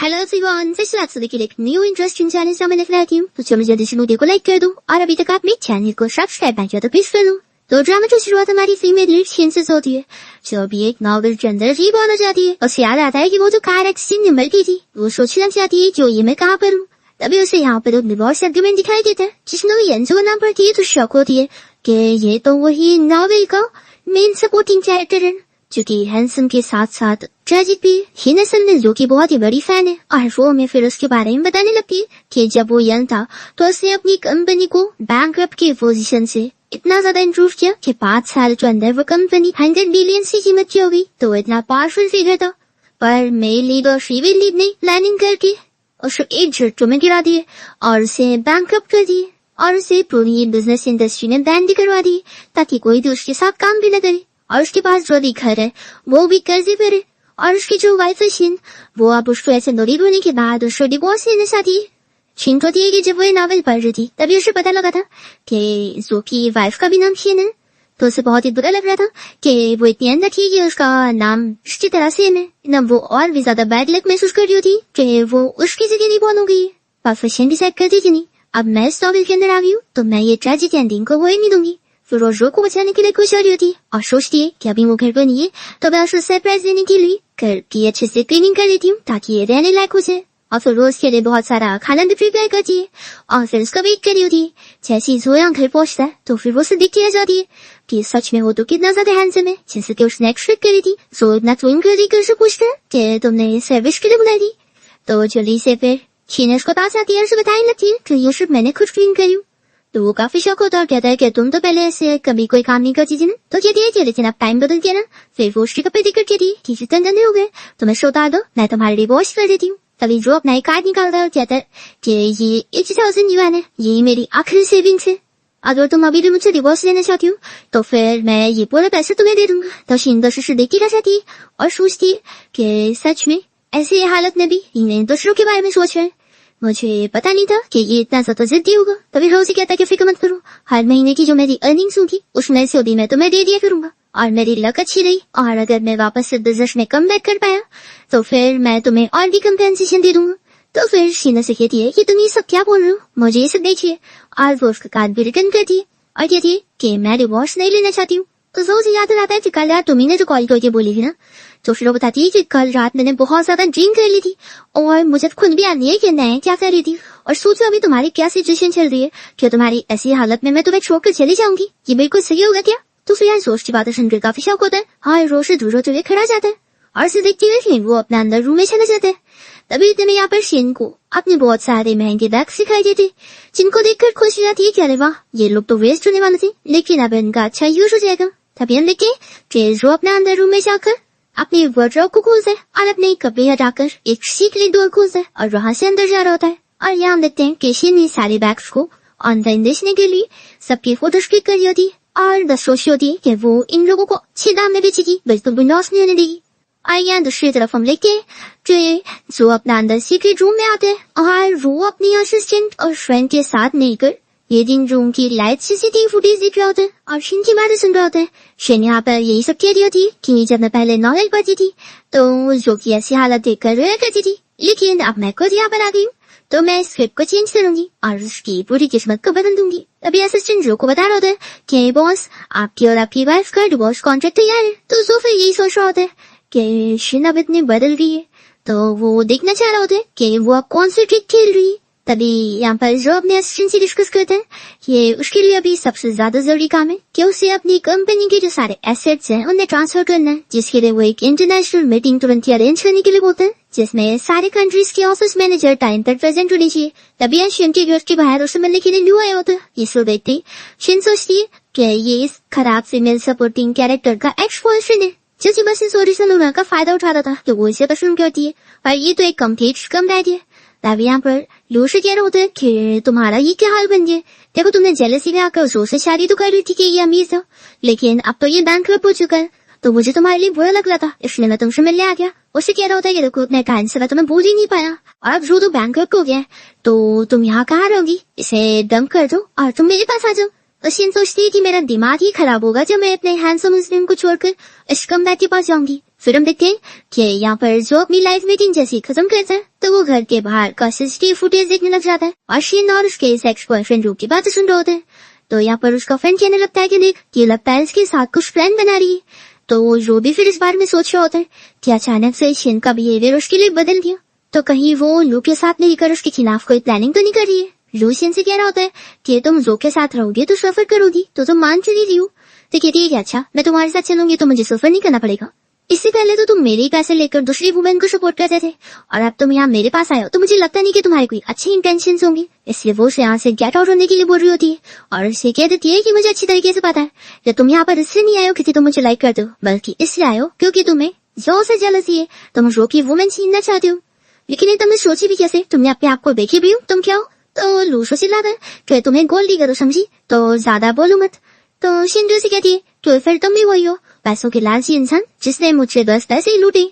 Hello everyone, फिर से आप सभी के लिए एक न्यू इंटरेस्टिंग चैलेंज में लेकर आई हूँ। तो चलो जल्दी से वीडियो को लाइक कर दो और अभी तक आपने चैनल को सब्सक्राइब नहीं किया तो प्लीज कर दो। तो ड्रामा की शुरुआत हमारी फीमेल लीड सीन से होती है, जो अभी एक नॉवल के अंदर जी बोलना चाहती है। उसे याद आता है कि वो जो कार एक्सीडेंट में मर गई थी, वो सोचना चाहती है जो ये मैं कहाँ पर हूँ। तभी उसे यहाँ पर एक डिवोर्स एग्रीमेंट दिखाई देता है, जिसमें वो यंजो का नाम पड़ती है। तो शौक होती है कि ये तो वही नॉवल का मेन सपोर्टिंग कैरेक्टर है, जो कि हैंसम के साथ साथ ट्रेजिक भी। हिनासन जो कि बहुत ही बड़ी फैन है, और वो हमें फिर उसके बारे में बताने लगती है कि जब वो यंग था तो उसने अपनी कंपनी को बैंकरप्ट की पोजीशन से इतना ज्यादा इम्प्रूव किया कि 5 साल के अंदर वो कंपनी 100 बिलियन की कीमत की हो गई। तो वो इतना पावरफुल फिगर था, पर मेल लीड और फीमेल लीड ने प्लानिंग करके उसको एक झटके में गिरा दिए और उसे बैंकरप्ट कर दिए, और उसे पूरी बिजनेस इंडस्ट्री में बैन भी करवा दी, ताकि कोई भी उसके साथ काम भी न करे। और उसके पास जो भी घर है वो भी कर्जे पे है, और उसकी जो वाइफ है शिन, वो अब उसको ऐसे नोरिड होने के बाद उसको डिवोर्स लेना चाहती है। शिन को थी कि जब वो नॉवेल पढ़ रही थी तभी उसे पता लगा था कि जो की वाइफ का भी नाम शिन है। तो उसे बहुत ही बुरा लग रहा था कि वो इतनी अंदर थी कि उसका नाम उसकी तरह सेम है ना। वो और भी ज्यादा बैड लक महसूस कर रही थी कि वो उसकी जगह नहीं बॉर्न हो गई है। पर शिन डिसाइड करती थी नहीं, अब मैं इस नॉवेल के अंदर आ गई हूँ तो मैं ये ट्रेजिक एंडिंग को होने नहीं दूंगी। फिर वो रो को बचाने के लिए खुश हो रही होती है और सोचती है कि अभी वो घर पर नहीं है तो मैं उसको सरप्राइज देने के लिए घर की अच्छे से क्लीनिंग कर देती हूँ ताकि ये रहने लायक हो जाए। और फिर रोज के लिए बहुत सारा खाना भी प्रिपेयर करती है और फिर उसका वेट कर रही होती है। जैसे ही जोया घर पहुंचता है तो फिर वो उसे दिखती रह जाती है कि सच में वो तो कितना ज्यादा हैंडसम है, जैसे कि उसने एक्सपेक्ट करी थी। सो इतना ट्विन कर उसे पूछता है कि तुमने सर्विस के लिए बुलाई थी। तो जल्दी से फिर शीना उसको पास आती है और उसे बताने लगती है कि ये सब मैंने खुद क्लीन करी हूँ। तो वो काफी शौक होता है, कहता है कि तुम तो पहले ऐसे कभी कोई काम नहीं करती थी ना। तो कहती है कि लेकिन अब टाइम बदल गया ना। फिर वो उसके कपड़े दिक्कत कहती है कि जितने गंदे हो गए तो मैं सोता दो, मैं तुम्हारे लिए वॉश कर देती हूँ। तभी जो अपना एक कार्ड निकालता है और कहता है कि ये 80,000 युआन है, ये मेरी आखिरी सेविंग्स है। अगर तुम अभी भी मुझसे डिवोर्स लेना चाहती हो तो फिर मैं ये पूरा पैसे तुम्हें दे दूंगा। तो शिन दूसरे देखती रह जाती है और सोचती है कि सच में ऐसी हालत में भी इन दूसरों के बारे में सोच रहे हैं। मुझे पता नहीं था कि ये इतना ज्यादा जिद्दी होगा। तभी रोजी कहता है कि फिक्र मत करो, हर महीने की जो मेरी अर्निंग्स होगी उसमें से भी मैं तुम्हें दे दिया करूंगा। और मेरी लक अच्छी रही और अगर मैं वापस से बिजनेस में कम बैक कर पाया तो फिर मैं तुम्हें और भी कंपेंसेशन दे दूंगा। तो फिर शीना से कहती है कि तुम ये सब क्या बोल रहे हो, मुझे ये सब देखिए। और वो उसका कार्ड भी रिटर्न करती है और कहती है कि मैं डिवोर्स नहीं लेना चाहती हूँ। तो रोजी याद आता है कि कल रात तुम्ही ने जो कॉल करके बोली थी ना। तो फिर वो बताती है कि कल रात मैंने बहुत ज्यादा ड्रिंक कर ली थी और मुझे खुद भी याद नहीं है कि मैं क्या कर रही थी। और सोचो अभी तुम्हारी क्या सिचुएशन चल रही है कि तुम्हारी ऐसी हालत में मैं तुम्हें छोड़कर चली जाऊंगी, ये बिल्कुल सही होगा क्या। तो फिर यार सोचती बातें सुनकर काफी शौक होता है। हाँ, रोज से दूर होते हुए खड़ा जाता है और उसे देखती हुए वो अपना अंदर रूम में चले जाते हैं। तभी इतने यहाँ पर शिन को अपने बहुत सारे महंगे बैग्स दिखाई देते, जिनको देखकर खुश हो जाती है कि अरे वाह, ये लोग तो वेस्ट होने वाले थे लेकिन अब इनका अच्छा यूज हो जाएगा। तभी हम देखे कि जो अपना अंदर रूम में जाकर अपने वार्डरोब को खोलता है और अपने कपड़े हटाकर एक सीक्रेट डोर खोलता है और वहां से अंदर जा रहा होता है। और यहाँ हम देखते हैं कि शिन ने सारे बैग्स को ऑनलाइन बेचने के लिए सबकी फोटोज क्लिक कर दी होती है और बस सोची होती है कि वो इन लोगों को अच्छे दाम में बेचेगी, बिल्कुल भी लॉस नहीं होने देगी। और यहाँ दूसरी तरफ हम लेके जो अपना अंदर सीक्रेट रूम में आते हैं और वो अपनी असिस्टेंट और फ्रेंड के साथ मिलकर ये दिन रूम की लाइट सीसीटीवी फुटेज देख रहा होता है और शिन की बातें सुन रहा होता है। शिन यहाँ पर यही सब कह रही होती है कि जब मैं पहले नॉवेल पढ़ती थी तो जो की ऐसी हालत देख कर रोया करती थी, लेकिन अब मैं खुद यहाँ पर आ गई हूँ तो मैं स्क्रिप्ट को चेंज करूंगी और उसकी पूरी किस्मत को बदल दूंगी। तभी असिस्टेंट जो को बता रहा होता है कि बॉस, आपकी और आपकी वाइफ का डिवोर्स कॉन्ट्रैक्ट तैयार है। तो जो फिर यही सोच रहा होता है कि शिन अब इतनी बदल गई है तो वो देखना चाह रहा होता है कि वो अब कौन सी ट्रिक खेल रही है। तभी यहाँ पर जो अपने असिस्टेंट से डिस्कस करते हैं ये उसके लिए अभी सबसे ज्यादा जरूरी काम है कि उसे अपनी कंपनी के जो सारे एसेट्स हैं उन्हें ट्रांसफर करना है, जिसके लिए वो एक इंटरनेशनल मीटिंग तुरंत ही अरेंज करने के लिए बोलते हैं, जिसमें सारे कंट्रीज के ऑफिस मैनेजर टाइम पर प्रेजेंट होने चाहिए। तभी शिन के घर के बाहर उसे मिलने के लिए न्यू आया होता है। ये सब देखते शिन सोचती है कि ये इस खराब फीमेल सपोर्टिंग कैरेक्टर का एक्स बॉयफ्रेंड है, जो बस इस ओरिजिनल लूना का फायदा उठाता था, तो वो इसे पसंद करती है। पर ये तो एक कंप्लीट स्कमबैग है। तभी यहाँ पर लू से कह रहा होता है कि तुम्हारा ये क्या हाल बन गया, देखो तुमने जेलसी में आकर उसो से शादी तो कर रही थी कि ये अमीर था, लेकिन अब तो ये बैंकरप्ट हो चुका है, तो मुझे तुम्हारे लिए बुरा लग रहा था इसलिए मैं तुमसे मिलने आ गया। उसे कह रहा होता है कि देखो मैं टाइम से तुम्हें भूल ही नहीं पाया और अब जो तो बैंकरप्ट हो गया है तो तुम यहाँ कहाँ रहोगी, इसे डंप कर दो और तुम मेरे पास आ जाओ। तो शिन सोचती है कि मेरा दिमाग ही खराब होगा जब मैं अपने हैंडसम मुस्लिम को छोड़कर इस स्कमबैग के पास जाऊंगी। फिर हम देखते हैं कि यहाँ पर जो अपनी लाइफ मीटिंग जैसी खत्म करता है तो वो घर के बाहर का सीसीटीवी फुटेज देखने लग जाता है और शीन और उसके एक्स बॉयफ्रेंड रूप की बातें सुन रहे होते हैं। तो यहाँ पर उसका फ्रेंड कहने लगता है कि देख ये लगता है इसके साथ कुछ प्लान बना रही है। तो रो भी फिर इस बारे में सोच रहा होता है कि अचानक से शीन का बिहेवियर उसके लिए बदल गया, तो कहीं वो लू के साथ मिलकर उसके खिलाफ कोई प्लानिंग तो नहीं कर रही है। लू शीन से कह रहा होता है कि तुम जो के साथ रहोगे तो सफर करोगी तो तुम मान चुकी रही हो। तो कहती है कि अच्छा मैं तुम्हारे साथ चलूंगी तो मुझे सफर नहीं करना पड़ेगा। इससे पहले तो तुम मेरे ही पैसे लेकर दूसरी वुमेन को सपोर्ट करते थे और अब तुम यहाँ मेरे पास आए हो तो मुझे लगता नहीं कि तुम्हारे कोई अच्छे इंटेंशंस होंगे, इसलिए वो उसे यहाँ से गेट आउट होने के लिए बोल रही होती है और उसे कह देती है कि मुझे अच्छी तरीके से पता है कि तुम यहाँ पर इसलिए नहीं आए हो क्योंकि तुम मुझे लाइक करते हो, बल्कि इसलिए आए हो क्योंकि तुम्हें जो से जेलसी है, तुम रो की वुमेन छीनना चाहते हो। लेकिन ये तुमने सोची भी कैसे, तुमने अपने आप को देखी भी हो तुम क्या हो। तो लूसो चिल्लाता है कि तुम्हें गोल दी करो समझी, तो ज्यादा बोलो मत। तो शिंजू से कहती है तो फिर तुम भी वही हो पैसों के लालची इंसान जिसने मुझसे 10 पैसे ही लूटे।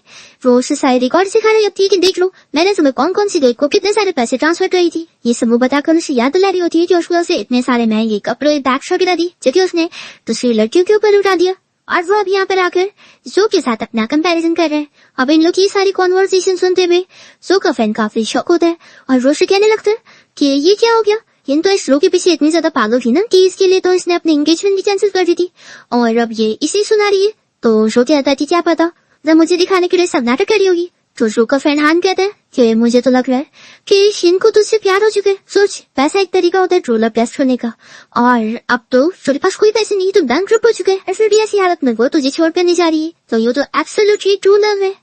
वो उसे सारे रिकॉर्ड सिखा रही होती है कि देख लो मैंने तुम्हें कौन कौन सी डेट को कितने सारे पैसे ट्रांसफर करी थी। ये सब वो बताकर उसे याद दिला रही होती है कि उसने उसे इतने सारे महंगे कपड़े बैग्स वगैरह दी जो कि उसने दूसरी लड़कियों के ऊपर लुटा दिया। और वो अब यहाँ पर आकर जो के साथ अपना कंपैरिजन कर रहे हैं। अब इन लोग की सारी कॉन्वर्सेशन सुनते हुए जो का फैन काफी शॉक होता है और वो से कहने लगता है कि ये क्या हो गया, इन तो इस रो के पीछे इतनी ज्यादा पागल थी ना कि इसके लिए तो इसने अपनी एंगेजमेंट भी कैंसिल कर दी थी और अब ये इसे सुना रही है। तो शो कहता है कि क्या पता जब मुझे दिखाने के लिए सब नाटक करी होगी। तो शो का फ्रेंड हान कहता है कि मुझे तो लग रहा है कि शिन को तुझसे प्यार हो चुका है। सोच पैसा एक तरीका होता है ट्रू लव टेस्ट करने का और अब तो तेरे पास कोई पैसे नहीं, तो बैंकरप्ट हो चुका है और फिर भी ऐसी हालत में वो तुझे छोड़कर नहीं जा रही है, तो ये तो एब्सोल्युटली ट्रू लव है।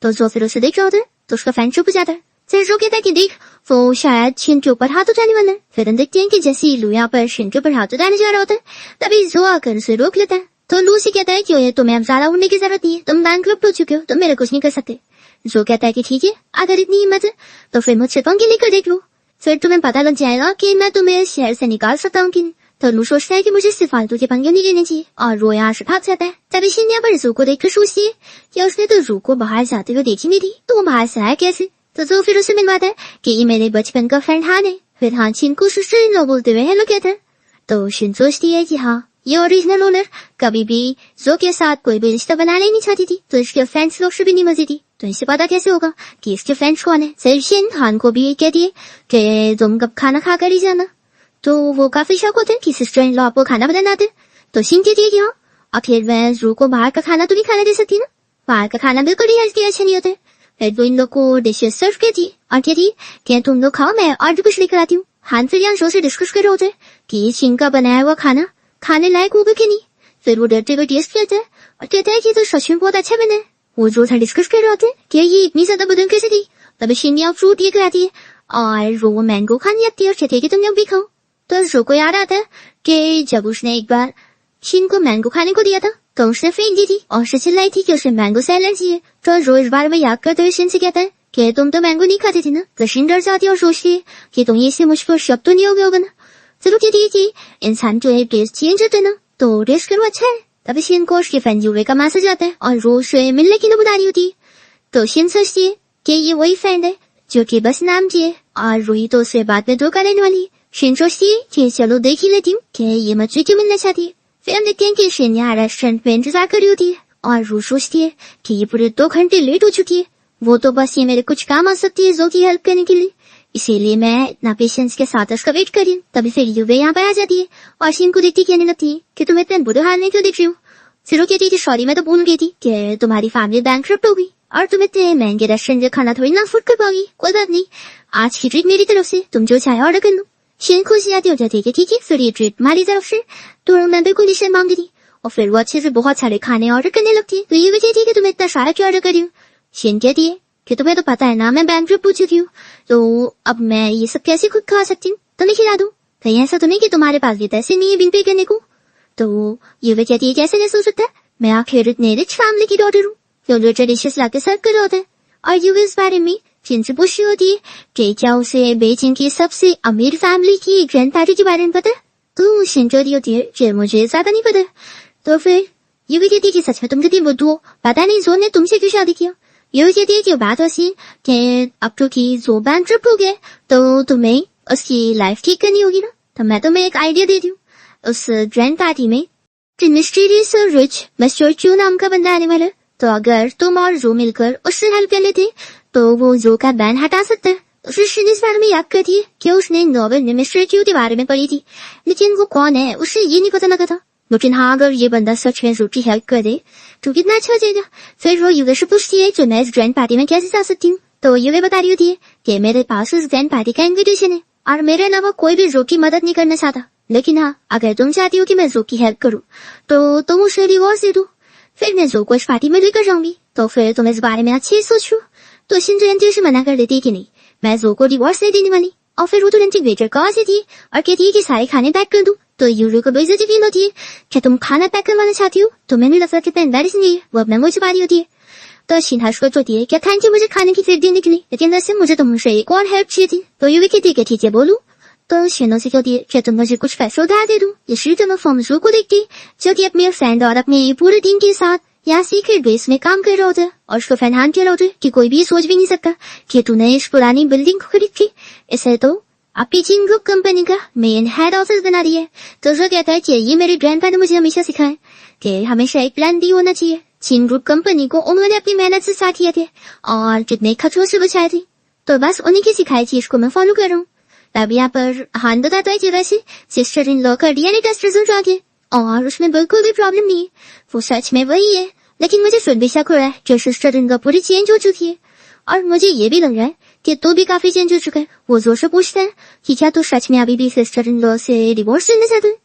तो जो फिर उसे देख रहा होता है तो उसका फैन चुप हो जाता है। फिर जो कहता है कि देख वो शायद शिन के ऊपर हाथ उठाने वाला है। फिर हम देखते हैं कि जैसे ही लू यहाँ पर शिन के ऊपर हाथ उठाने जा रहा होता है तभी जो आकर उसे रोक लेता है। तो लू से कहता है कि ये तुम्हें अब ज्यादा उड़ने की जरूरत नहीं है, तुम बैंकरप्ट हो चुके हो, तुम मेरे कुछ नहीं कर सकते। जो कहता है कि ठीक है अगर इतनी हिम्मत है तो फिर मुझसे पंगे लेकर देख लो, फिर तुम्हें पता लग जाएगा कि मैं तुम्हें इस शहर से निकाल सकता हूँ कि नहीं। तो लू सोचता है कि मुझे इससे फालतू के पंगे नहीं लेने चाहिए और वो यहाँ से भाग जाता है। तभी शिन यहाँ पर जू को देखकर सोचती है कि उसने तो जू को बाहर जाते हुए देखी नहीं थी, तो वो बाहर से आया कैसे। तो जो फिर उसे मिलवाता है कि ये मेरे बचपन का फ्रेंड हान है। फिर हान शिन को सिस्टर इन लॉ बोलते हुए हेलो कहता है। तो शिन सोचती है कि हाँ ये ओरिजिनल ओनर कभी भी जो के साथ कोई भी रिश्ता बनाना ही नहीं चाहती थी, तो इसके फ्रेंड्स लोग से भी नहीं मजी थी, तो इसे पता कैसे होगा कि इसके फ्रेंड्स कौन है। फिर शिन हान को भी कहती है कि तुम कब खाना खा कर ही जाना। तो वो काफी शौक होते हैं कि सिस्टर इन लॉ आपको खाना बनाना आते। तो शिन कहती है कि हाँ आखिर मैं रू को बाहर का खाना तो नहीं खाना दे सकती ना, बाहर का खाना बिल्कुल ही हेल्थी अच्छा नहीं होता है। फिर वो इन लोग को डिशेस सर्व करती और कहती कि तुम लोग खाओ मैं और भी कुछ लेकर आती हूँ। हान फिर यहाँ शो से डिस्कस कर रहे होते कि शिन का बनाया हुआ खाना खाने लायक होगा कि नहीं। फिर वो डरते हुए टेस्ट करता है और कहता है कि तो सच में बहुत अच्छा बना है। वो जो था डिस्कस कर रहे होते कि ये इतनी ज्यादा बदल कैसे थी। तभी शिन यहाँ फ्रूट लेकर आती है और वो मैंगो खाने लगती है और कहती है कि तुम लोग भी खाओ। तो शो को याद आता है कि जब उसने एक बार शिन को मैंगो खाने को दिया था तो उसने फेंक दी थी और उसे चिल्लाई थी कि उसे मैंगो से एलर्जी है। तो रो इस बारे में याद करते हुए शिन से कहता है कि तुम तो मैंगो नहीं खाते थे ना। तो शिन डर जाती है और सोचती है कि तुम ये से मुझ पर शक तो नहीं हो गया होगा ना। चलो कहती है कि इंसान जो है टेस्ट चेंज होता है ना, तो टेस्ट करो अच्छा है। तभी शिन को उसके फ्रेंड यूवे का मैसेज आता है और रोज से मिलने की बुला रही होती है। तो शिन सोचती है कि ये वही फ्रेंड है जो कि बस नाम की है और रोही तो उससे बाद में धोखा लेने वाली है। शिन सोचती है कि चलो देख ही लेती हूँ कि ये मुझसे क्यों मिलना चाहती है। फिर हम देखते हैं कि शिन यहाँ रेस्टोरेंट में इंतजार कर रही होती है और वो सोचती है कि ये पूरे 2 घंटे लेट हो चुकी है, वो तो बस ये मेरे कुछ काम आ सकती है जो की हेल्प करने के लिए, इसीलिए मैं इतना पेशेंस के साथ उसका वेट कर रही हूँ। तभी फिर यूवे यहाँ पर आ जाती है और शिन को देखती कहने लगती है कि तुम इतने बुरे हाल में क्यों दिख रही हो। फिर वो कहती है कि सॉरी मैं तो भूल गई थी कि तुम्हारी फैमिली बैंकरप्ट हो गई और तुम इतने महंगे रेस्टोरेंट में खाना थोड़ी ना अफोर्ड कर पाओगी। कोई बात नहीं, आज की ट्रीट मेरी तरफ से, तुम जो चाहे ऑर्डर कर लो। शिन खुश जाती हो जाती है कि ठीक है फिर ये ट्रीट हमारी तरफ से। तो मैं बिल्कुल डिश मांग रही थी और फिर वो अच्छे से बहुत सारे खाने ऑर्डर करने लगती है। तो ये भी कहती है कि तुम इतना सारा क्यों ऑर्डर कर रही हो। शिन कहती है कि तुम्हें तो पता है ना मैं बैंकरप्ट हो चुकी हूँ, तो अब मैं ये सब कैसे खुद खा सकती हूँ, तुम्हें खिला दूँ। कहीं ऐसा तो नहीं कि तुम्हारे पास भी पैसे नहीं है बिन पे करने को। तो ये भी कहती है कैसे कैसे हो सकता है, मैं आखिर इतने रिच फैमिली की डॉटर हूँ जो ट्रेडिशंस लाके सर्व कर रहे होते हैं। और ये इस बारे में शिन से पूछ रही होती है कि क्या उसे बेजिंग की सबसे अमीर फैमिली की ग्रैंड पैटी के बारे में पता है। तो शिन कह रही होती है कि मुझे ज्यादा नहीं पता। तो फिर ये भी कहती है कि सच में तुम कितनी बुद्धू हो, पता नहीं जोन ने तुमसे क्यों शादी किया। ये भी कहती है कि बात ऐसी कि अब तो की जो बैंकरप्ट हो गए तो तुम्हें उसकी लाइफ ठीक करनी होगी ना। तो मैं तुम्हें एक आइडिया देती हूँ, उस ग्रैंड पार्टी में मिस्टीरियस और रिच मिस्टर चू नाम का बंदा आने वाला, तो अगर तुम और जो मिलकर उससे हेल्प कर लेते तो वो जो का बैन हटा सकता है। उसने इस बारे में याद करती है कि उसने नोबेल में मिस्टर क्यू के बारे में पढ़ी थी, लेकिन वो कौन है उसे ये नहीं पता लगा था। लेकिन हाँ, अगर ये बंदा सच में जो की हेल्प कर दे तो कितना अच्छा हो जाएगा। फिर वो युवा से पूछती है कि मैं इस ग्रैंड पार्टी में कैसे जा सकती हूँ। तो युवा बता रही होती है कि मेरे पास उस ग्रैंड पार्टी का इन्विटेशन है और मेरे अलावा कोई भी जो की मदद नहीं करना चाहता, लेकिन हाँ, अगर तुम चाहती हो कि मैं जो की हेल्प करूँ तो तुम उसे रिवॉर्ड दे दो। फिर मैं जो को इस पार्टी में लेकर जाऊंगी। तो फिर तुम इस बारे में अच्छे से सोचो। तो शिनजो उसे मना कर देती है कि नहीं, मैं जो को रिवॉर्ड नहीं देने वाली। और फिर वो तुरंत वेटर को आ जाती है और कहती है कि सारे खाने पैक कर दूं। तो यूरो को बेइज्जती फील होती है कि तुम खाना पैक करवाना चाहती हो, तो मैंने लगता कितना एम्बैरेसिंग है। वो अपना मुंह छुपा रही होती है। तो शिनहाश को होती है क्या थैंक यू मुझे खाने की ट्रीट देने के लिए, लेकिन वैसे मुझे तुमसे एक और हेल्प चाहिए थी। तो यूवी कहती है कि ठीक है बोलूं। तो शिनो से कहती है क्या तुम मुझे कुछ पैसे उधार दे दूं। ये श्री तो मैं फॉर्मसू को देखती जो कि अपने फ्रेंड और अपने पूरे टीम के साथ यहाँ सीक्रेट बेस में काम कर रहा होता है और उसको फैनहान किया होता है कि कोई भी सोच भी नहीं सकता कि तूने इस पुरानी बिल्डिंग को खरीद की। इसे तो आपकी चीन ग्रुप कंपनी का मेन हेड ऑफिस बना रही है। तो जो कहता है कि ये मेरे ग्रैंडपा ने मुझे हमेशा सिखाया कि हमेशा एक प्लान डी होना चाहिए। चीन ग्रुप कंपनी को उन्होंने अपनी मेहनत से स्टार्ट किया थे और कितने खतरों से बचाए थे, तो बस उन्हीं की सिखाई चीज को मैं फॉलो कर रहा हूँ। तब यहाँ पर हान बताता है कि वैसे सिस्टर इन लॉ का डीएनए टेस्ट रिजल्ट आ गया और उसमें बिल्कुल भी प्रॉब्लम नहीं है, वो सच में वही है। लेकिन मुझे फिर भी शक हो रहा है कि सिस्टर इन लॉ पूरी चेंज हो चुकी है और मुझे ये भी लग रहा है कि तू भी काफी चेंज हो चुका है। वो जोर से पूछता है कि क्या तू सच में अभी भी सिस्टर इन लॉ से डिवोर्स लेना चाहता है।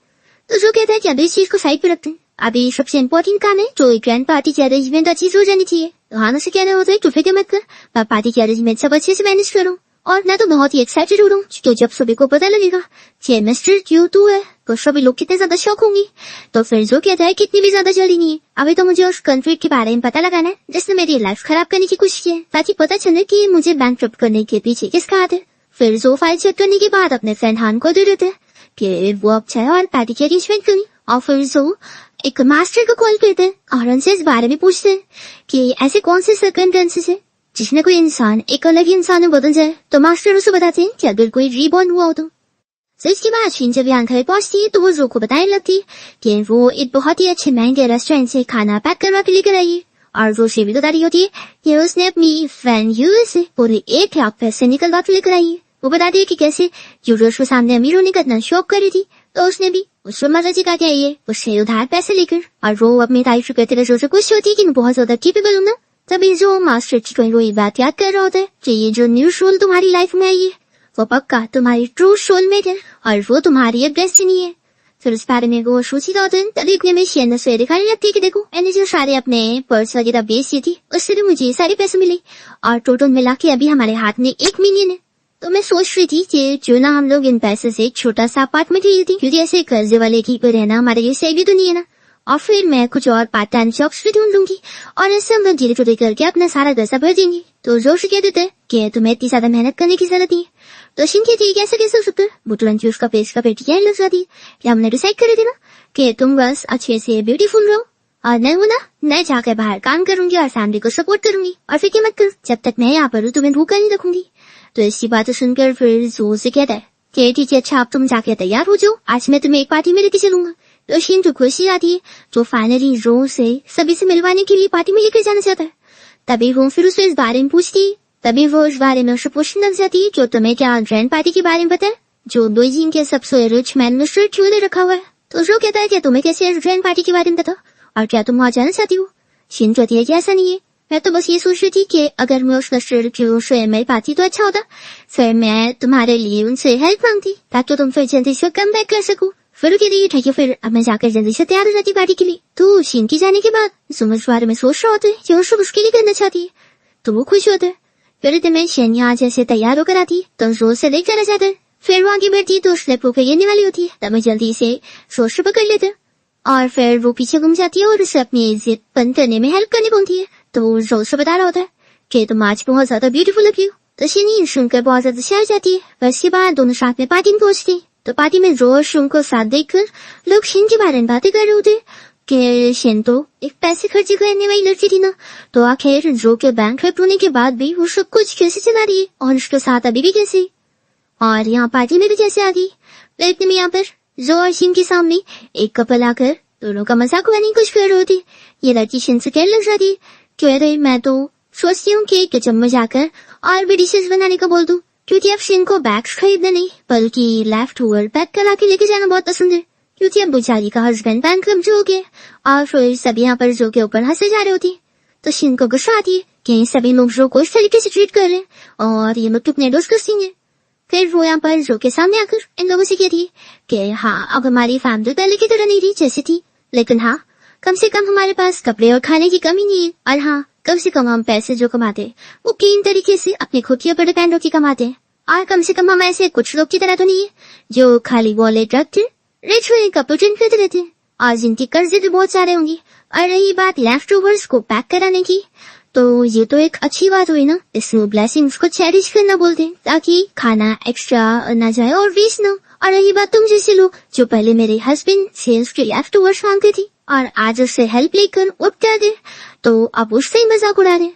तो जो कहता है कि अभी इस चीज को साइड पे रखते हैं, अभी सबसे इम्पोर्टेंट काम है जो एक ग्रैंड पार्टी की अरेंजमेंट अच्छी से हो जानी चाहिए। तो हाँ से कहना होता है तू फिक्र मत कर, मैं पार्टी की अरेंजमेंट सब अच्छे से मैनेज करूँ। और मैं तो बहुत ही एक्साइटेड हो रहा हूँ क्योंकि जब सभी को पता लगेगा कि मिस्टर क्यू तू है तो सभी लोग कितने ज्यादा शौक होंगी। तो फिर जो कहता है कितनी भी ज्यादा जल्दी नहीं है, अभी तो मुझे उस कंट्री के बारे में पता लगाना है जिसने मेरी लाइफ खराब करने की कोशिश की है, ताकि पता चले कि मुझे बैंकक्रप्ट करने के पीछे किसका हाथ है। फिर जो फाइल चेक करने के बाद अपने फ्रेंड हान को दे देते हैं कि वो अब चाहे और पार्टी की अरेंजमेंट करें। और फिर जो एक मास्टर को कॉल करते हैं और उनसे इस बारे में पूछते हैं कि ऐसे कौन से सर्कमस्टेंसेस है जिसमें कोई इंसान एक अलग ही इंसान में बदल जाए। तो मास्टर उसे बताते हैं कि अगर कोई रीबॉर्न हुआ हो तो इसके बाद शिन जब यहाँ घर पहुंचती है तो वो जो को बताने लगती है कि वो एक बहुत ही अच्छे महंगे रेस्टोरेंट से खाना पैक करवा के लेकर आई है। और वो से भी बता रही होती है कि उसने अपनी फैन यूएस से पूरे 1 लाख पैसे निकलवा के लेकर आई है। वो बताती है कि कैसे यूरोस के सामने अमीर होने का इतना शौक कर रही थी, तो उसने भी उसको मजा सिखा के आई है उससे उधार पैसे लेकर। और वो अपनी तारीफ करते रहे से खुश होती है कि मैं बहुत ज्यादा केपेबल हूँ ना। तभी जो मास्टर चिकन वो ये बात याद कर रहा होता है कि ये जो न्यू सोल तुम्हारी लाइफ में आई है वो पक्का तुम्हारी ट्रू सोलमेट है और वो तुम्हारी अब डेस्टिनी है। फिर उस बारे में वो सोची रहा होता है। तभी इतने में शेन से दिखाने लगती है कि देखो मैंने जो सारे अपने पर्स वगैरह बेच दी थी उससे भी मुझे सारे पैसे मिले और टोटल मिला के अभी हमारे हाथ में 1 मिलियन है। तो मैं सोच रही थी कि क्यों ना हम लोग इन पैसे से एक छोटा सा अपार्टमेंट ले लेती, क्योंकि ऐसे कर्जे वाले की पे रहना हमारे लिए सही भी तो नहीं है ना। और फिर मैं कुछ और पार्ट टाइम जॉब्स भी ढूंढ लूंगी और ऐसे हम लोग धीरे धीरे करके अपना सारा पैसा भर देंगे। तो जोश कह देते हैं कि तुम्हें इतनी ज्यादा मेहनत करने की जरूरत नहीं है। तो शिन कहती है कैसे कैसे हो सकता है। वो तुरंत उसका पेज का पेटी लग जाती है कि हमने डिसाइड कर थे ना कि तुम बस अच्छे से ब्यूटीफुल रहो और मैं हूँ ना, मैं जाकर बाहर काम करूंगी और फैमिली को सपोर्ट करूंगी और फिक्र मत कर, जब तक मैं यहाँ पर हूँ तुम्हें भूखा नहीं रखूंगी। तो इसी बात सुनकर फिर जोर से कहता है कि ठीक है अच्छा अब तुम जाके तैयार हो जाओ, आज मैं तुम्हें एक पार्टी में लेके चलूंगा। तो शिन जो खुशी आती है जो फाइनली रो से सभी से मिलवाने के लिए पार्टी में लेकर जाना चाहता है। तभी वो फिर उसे इस बारे में पूछती है। तभी वो इस बारे में उसे पूछने लग जाती है जो तुम्हें क्या ग्रैंड पार्टी के बारे में पता है जो बीजिंग के सबसे रिच मैन मिस्टर क्यू ने रखा हुआ है। तो जो कहता है क्या तुम्हें कैसे ग्रैंड पार्टी के बारे में पता और क्या तुम वहाँ जाना चाहती हो। शिन कहती है कि ऐसा नहीं है, मैं तो बस ये सोच रही थी कि अगर मैं उस मिस्टर क्यू से मिल पाती तो अच्छा होता, फिर मैं तुम्हारे लिए उनसे हेल्प मांगती ताकि तुम फिर जल्दी से कम बैक कर सको। फिर कहती है ठीक है फिर अब मैं जाकर जल्दी से तैयार हो जाती पार्टी के लिए। तो शिन की जाने के बाद सुमन इस बारे में सोच रहा होता है कि वो सब उसके लिए करना चाहती है, तो वो खुश होता है। फिर इतने शिन यहाँ जैसे तैयार होकर आती है तो जोर से लेकर चला जाता है। फिर वो आगे बढ़ती है तो स्लिप होकर गिरने वाली होती है, तब मैं जल्दी से सोच से पकड़ लेता है और फिर वो पीछे घूम जाती है और उसे अपनी इज्जत बंद करने में हेल्प करनी पड़ती है। तो वो जोर से बता रहा होता है कि तुम आज बहुत ज्यादा ब्यूटीफुल लगी हो। तो शिन सुनकर बहुत ज्यादा शर्म जाती है। बस के बाद दोनों साथ में पार्टी में पहुंचती है। तो पार्टी में जो शिन को साथ देखकर लोग शिन के बारे में बातें कर रहे होते कि शिन तो एक पैसे खर्च करने वाली लड़की थी ना, तो आखिर जो के बैंक होने के बाद भी वो सब कुछ कैसे चला रही है और उसके साथ अभी भी कैसे। और यहाँ पार्टी में भी कैसे आ गई। तो इतने में यहाँ पर जो और शिन के सामने एक कपल आकर दोनों का मजाक उड़ाने की कोशिश कर रहे होते। ये लड़की शिन से कहने लग जाती कहते मैं तो सोचती हूँ कि किचन में जाकर और भी डिशेस बनाने का बोल दूं, क्योंकि अब शिन को बैग्स खरीदना नहीं बल्कि लेफ्ट ओवर पैक करा के लेके जाना बहुत पसंद है, क्योंकि अब बेचारी का हस्बैंड बैंकरप्ट हो गया और फिर सभी यहाँ पर जो के ऊपर हंसे जा रहे होती। तो शिन को गुस्सा आती है कि सभी लोग जो को इस तरीके से ट्रीट कर रहे हैं और ये लोग कितने डिस्गस्टिंग है। फिर वो यहाँ पर जो के सामने आकर इन लोगों से कहती है कि हाँ, अब हमारी फैमिली पहले की तरह नहीं रही जैसी थी, लेकिन हाँ, कम से कम हमारे पास कपड़े और खाने की कमी नहीं है, और हाँ, कम से कम हम पैसे जो कमाते वो क्लीन तरीके से अपने खुद के ऊपर डिपेंड होकर कमाते हैं, और कम से कम हम ऐसे कुछ लोग की तरह तो नहीं है जो खाली वॉलेट रखते रिच हुए कपड़े खरीदते रहते हैं और जिनकी कर्जे भी बहुत सारे होंगे। और रही बात लेफ्ट ओवर्स को पैक कराने की, तो ये तो एक अच्छी बात हुई ना, इसमें ब्लेसिंग्स को चेरिश करना बोलते हैं ताकि खाना एक्स्ट्रा ना जाए और वेस्ट ना। और रही बात तुम जैसे लोग जो पहले मेरे हस्बैंड सेल्स के लेफ्ट ओवर्स मांगते थी और आज उससे हेल्प लेकर उपटा दे, तो अब उससे ही मजाक उड़ा रहे।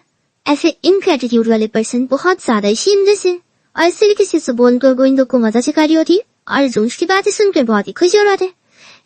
ऐसे इनग्रेटिट्यूड वाले पर्सन बहुत ज्यादा shameless है और इस तरीके से बोलकर गोविंदो को मजा सिखा रही होती और जो उसकी बातें सुनकर बहुत ही खुश हो रहा था।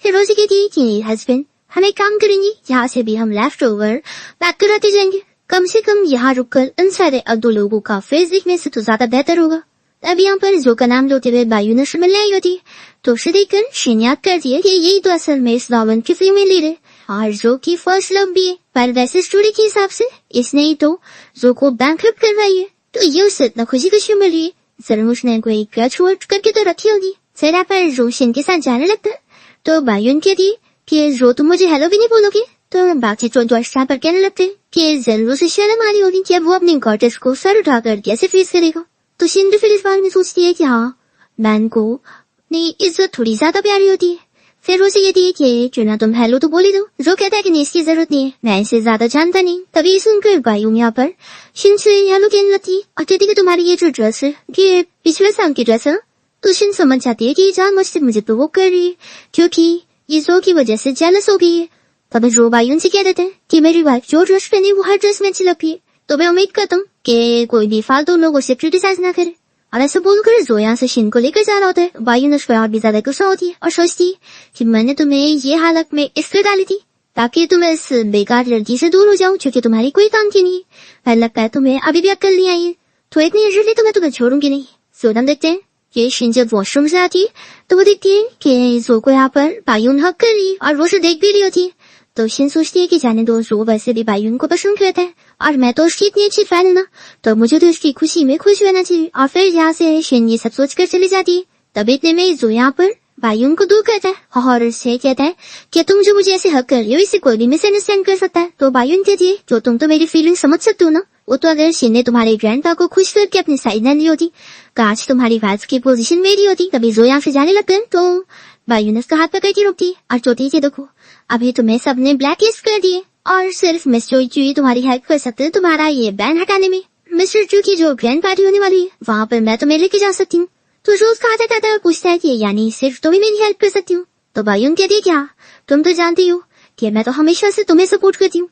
फिर रोजी कहती है कि हस्बैंड हम एक काम करेंगे, यहाँ से भी हम लेफ्ट ओवर पैक कराते जाएंगे, कम से कम यहाँ रुककर इन सारे दो लोगों का फेस देखने से तो ज्यादा बेहतर होगा। अब यहाँ पर जो का नाम लेते हुए बायू ने मिलने आई होती, तो उसे देखकर शिन याद करती है कि यही तो असल में इस नॉवल की फीमेल लीड है और जो की फर्स्ट लव भी है, पर वैसे स्टोरी के हिसाब से इसने ही तो जो को बैंकरप्ट करवाई है, तो ये उससे इतना खुशी खुशी मिल रही है, जरूर उसने कोई क्रच वर्ड करके तो रखी होगी। फिर पर जो शिन के साथ जाने लगता है, तो बायून कहती कि जो तुम मुझे हेलो भी नहीं बोलोगे, तो बाकी तो दोस्त पर कहने लगते कि जरूर से शर्म आ रही होगी कि अब वो अपनी गॉडेस को सर उठाकर कैसे फेस करेगा। तो शिन फिर इस बारे में सोचती है कि हाँ, मैन को अपनी इज्जत थोड़ी ज्यादा प्यारी होती है। फिर उसे कहती है कि क्यों ना तुम हेलो तो बोली दो। जो कहता है कि नहीं, इसकी जरूरत नहीं है, मैं इसे ज्यादा जानता नहीं। तभी सुनकर बायून यहाँ पर शिन से हेलो कहने लगती है और कहती है तुम्हारी ये जो ड्रेस है ये पिछले साल की ड्रेस है। तो शिन समझ जाती है कि जान मुझसे मुझे प्रोवोक कर रही है क्योंकि ये जो की वजह से जेलस हो गई है। तभी जो बायून से कह देते हैं कि मेरी वाइफ जो ड्रेस पहनी वो हर ड्रेस में अच्छी लगती है, तो मैं उम्मीद करता हूँ कि कोई भी फालतू लोगों से क्रिटिसाइज ना करे। और ऐसा बोलकर जो यहाँ से शिन को लेकर जा रहा होता है, बायून उस पर और भी ज्यादा गुस्सा होती है और सोचती है कि मैंने तुम्हें ये हालत में इसलिए डाली थी ताकि तुम इस बेकार लड़की से दूर हो जाओ जो कि तुम्हारी कोई काम की नहीं है। पर लगता है तुम्हें अभी भी अक्ल नहीं आई है, तो इतनी इजीली तो मैं तुम्हें छोड़ूंगी नहीं। सो हम देखते हैं कि शिन जब वॉशरूम से आती है तो वो देखती है कि जो को यहाँ पर बायून हक कर रही है और वो उसे देख भी रही होती है। तो शिन सोचती है कि जाने दो, जो वैसे भी बायून को पसंद करता है और मैं तो उसकी इतनी अच्छी फैन हूँ ना, तो मुझे तो उसकी खुशी में खुश रहना चाहिए। और फिर यहाँ से शिन ये सब सोच कर चली जाती है। तब इतने में जो यहाँ पर बायून को दूर करता है और उससे कहता है कि तुम जो मुझे ऐसे हक कर रही हो इसे कोई भी मिसअंडरस्टैंड कर सकता है। तो बायून कहती है जो तुम तो मेरी फीलिंग समझ सकते हो ना, वो तो अगर शिन ने तुम्हारे ग्रैंडपा को खुश करके अपनी साइड न ली होती, काश तुम्हारी वाइफ की पोजीशन मेरी होती। तभी जो यहाँ से जाने लगते हैं तो बायून उसका हाथ पकड़ के रोकती है और चोटी से देखो, अभी तुम्हें सबने ब्लैक लिस्ट कर दिए और सिर्फ मिस्टर चू तुम्हारी हेल्प कर सकते हैं तुम्हारा ये बैन हटाने में। मिस्टर चू की जो ग्रैंड पार्टी होने वाली है वहाँ पर मैं तुम्हें लेके जा सकती हूँ। तो जो उसका हाथ हटाता है पूछता है कि यानी सिर्फ तुम ही मेरी हेल्प कर सकती हूँ। तो बायून कहती है क्या तुम तो जानती हो कि मैं तो हमेशा से तुम्हें सपोर्ट करती हूँ,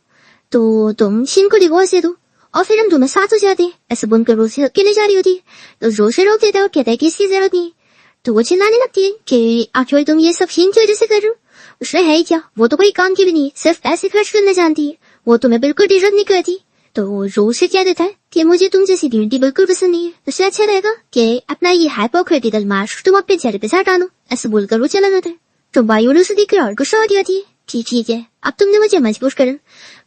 तो तुम शिन को डिवोर्स दे दो और फिर हम दोनों साथ हो जाते हैं। ऐसे बुनकर रोज अकेले जा रही होती है, तो जो से रोक देता है और कहता है कि इसकी जरूरत नहीं। तो वो चिल्लाने लगती है कि आखिर तुम ये सब शिन की वजह से कर रहे हो, उसने है ही क्या, वो तो कोई काम की भी नहीं, सिर्फ पैसे खर्च करना जानती है, वो तुम्हें बिल्कुल डिजर्व नहीं करती। तो रोज से क्या देता है कि मुझे तुम जैसी ब्यूटी बिल्कुल पसंद नहीं है, उससे अच्छा रहेगा कि अपना ये हाइपोक्रिटिकल मास्क तुम अपने चेहरे पे हटा लो। ऐसे बोलकर वो चला जाता है। तो बायून उसे देखकर और गुस्सा हो जाती है कि ठीक है, अब तुमने मुझे मजबूर करा,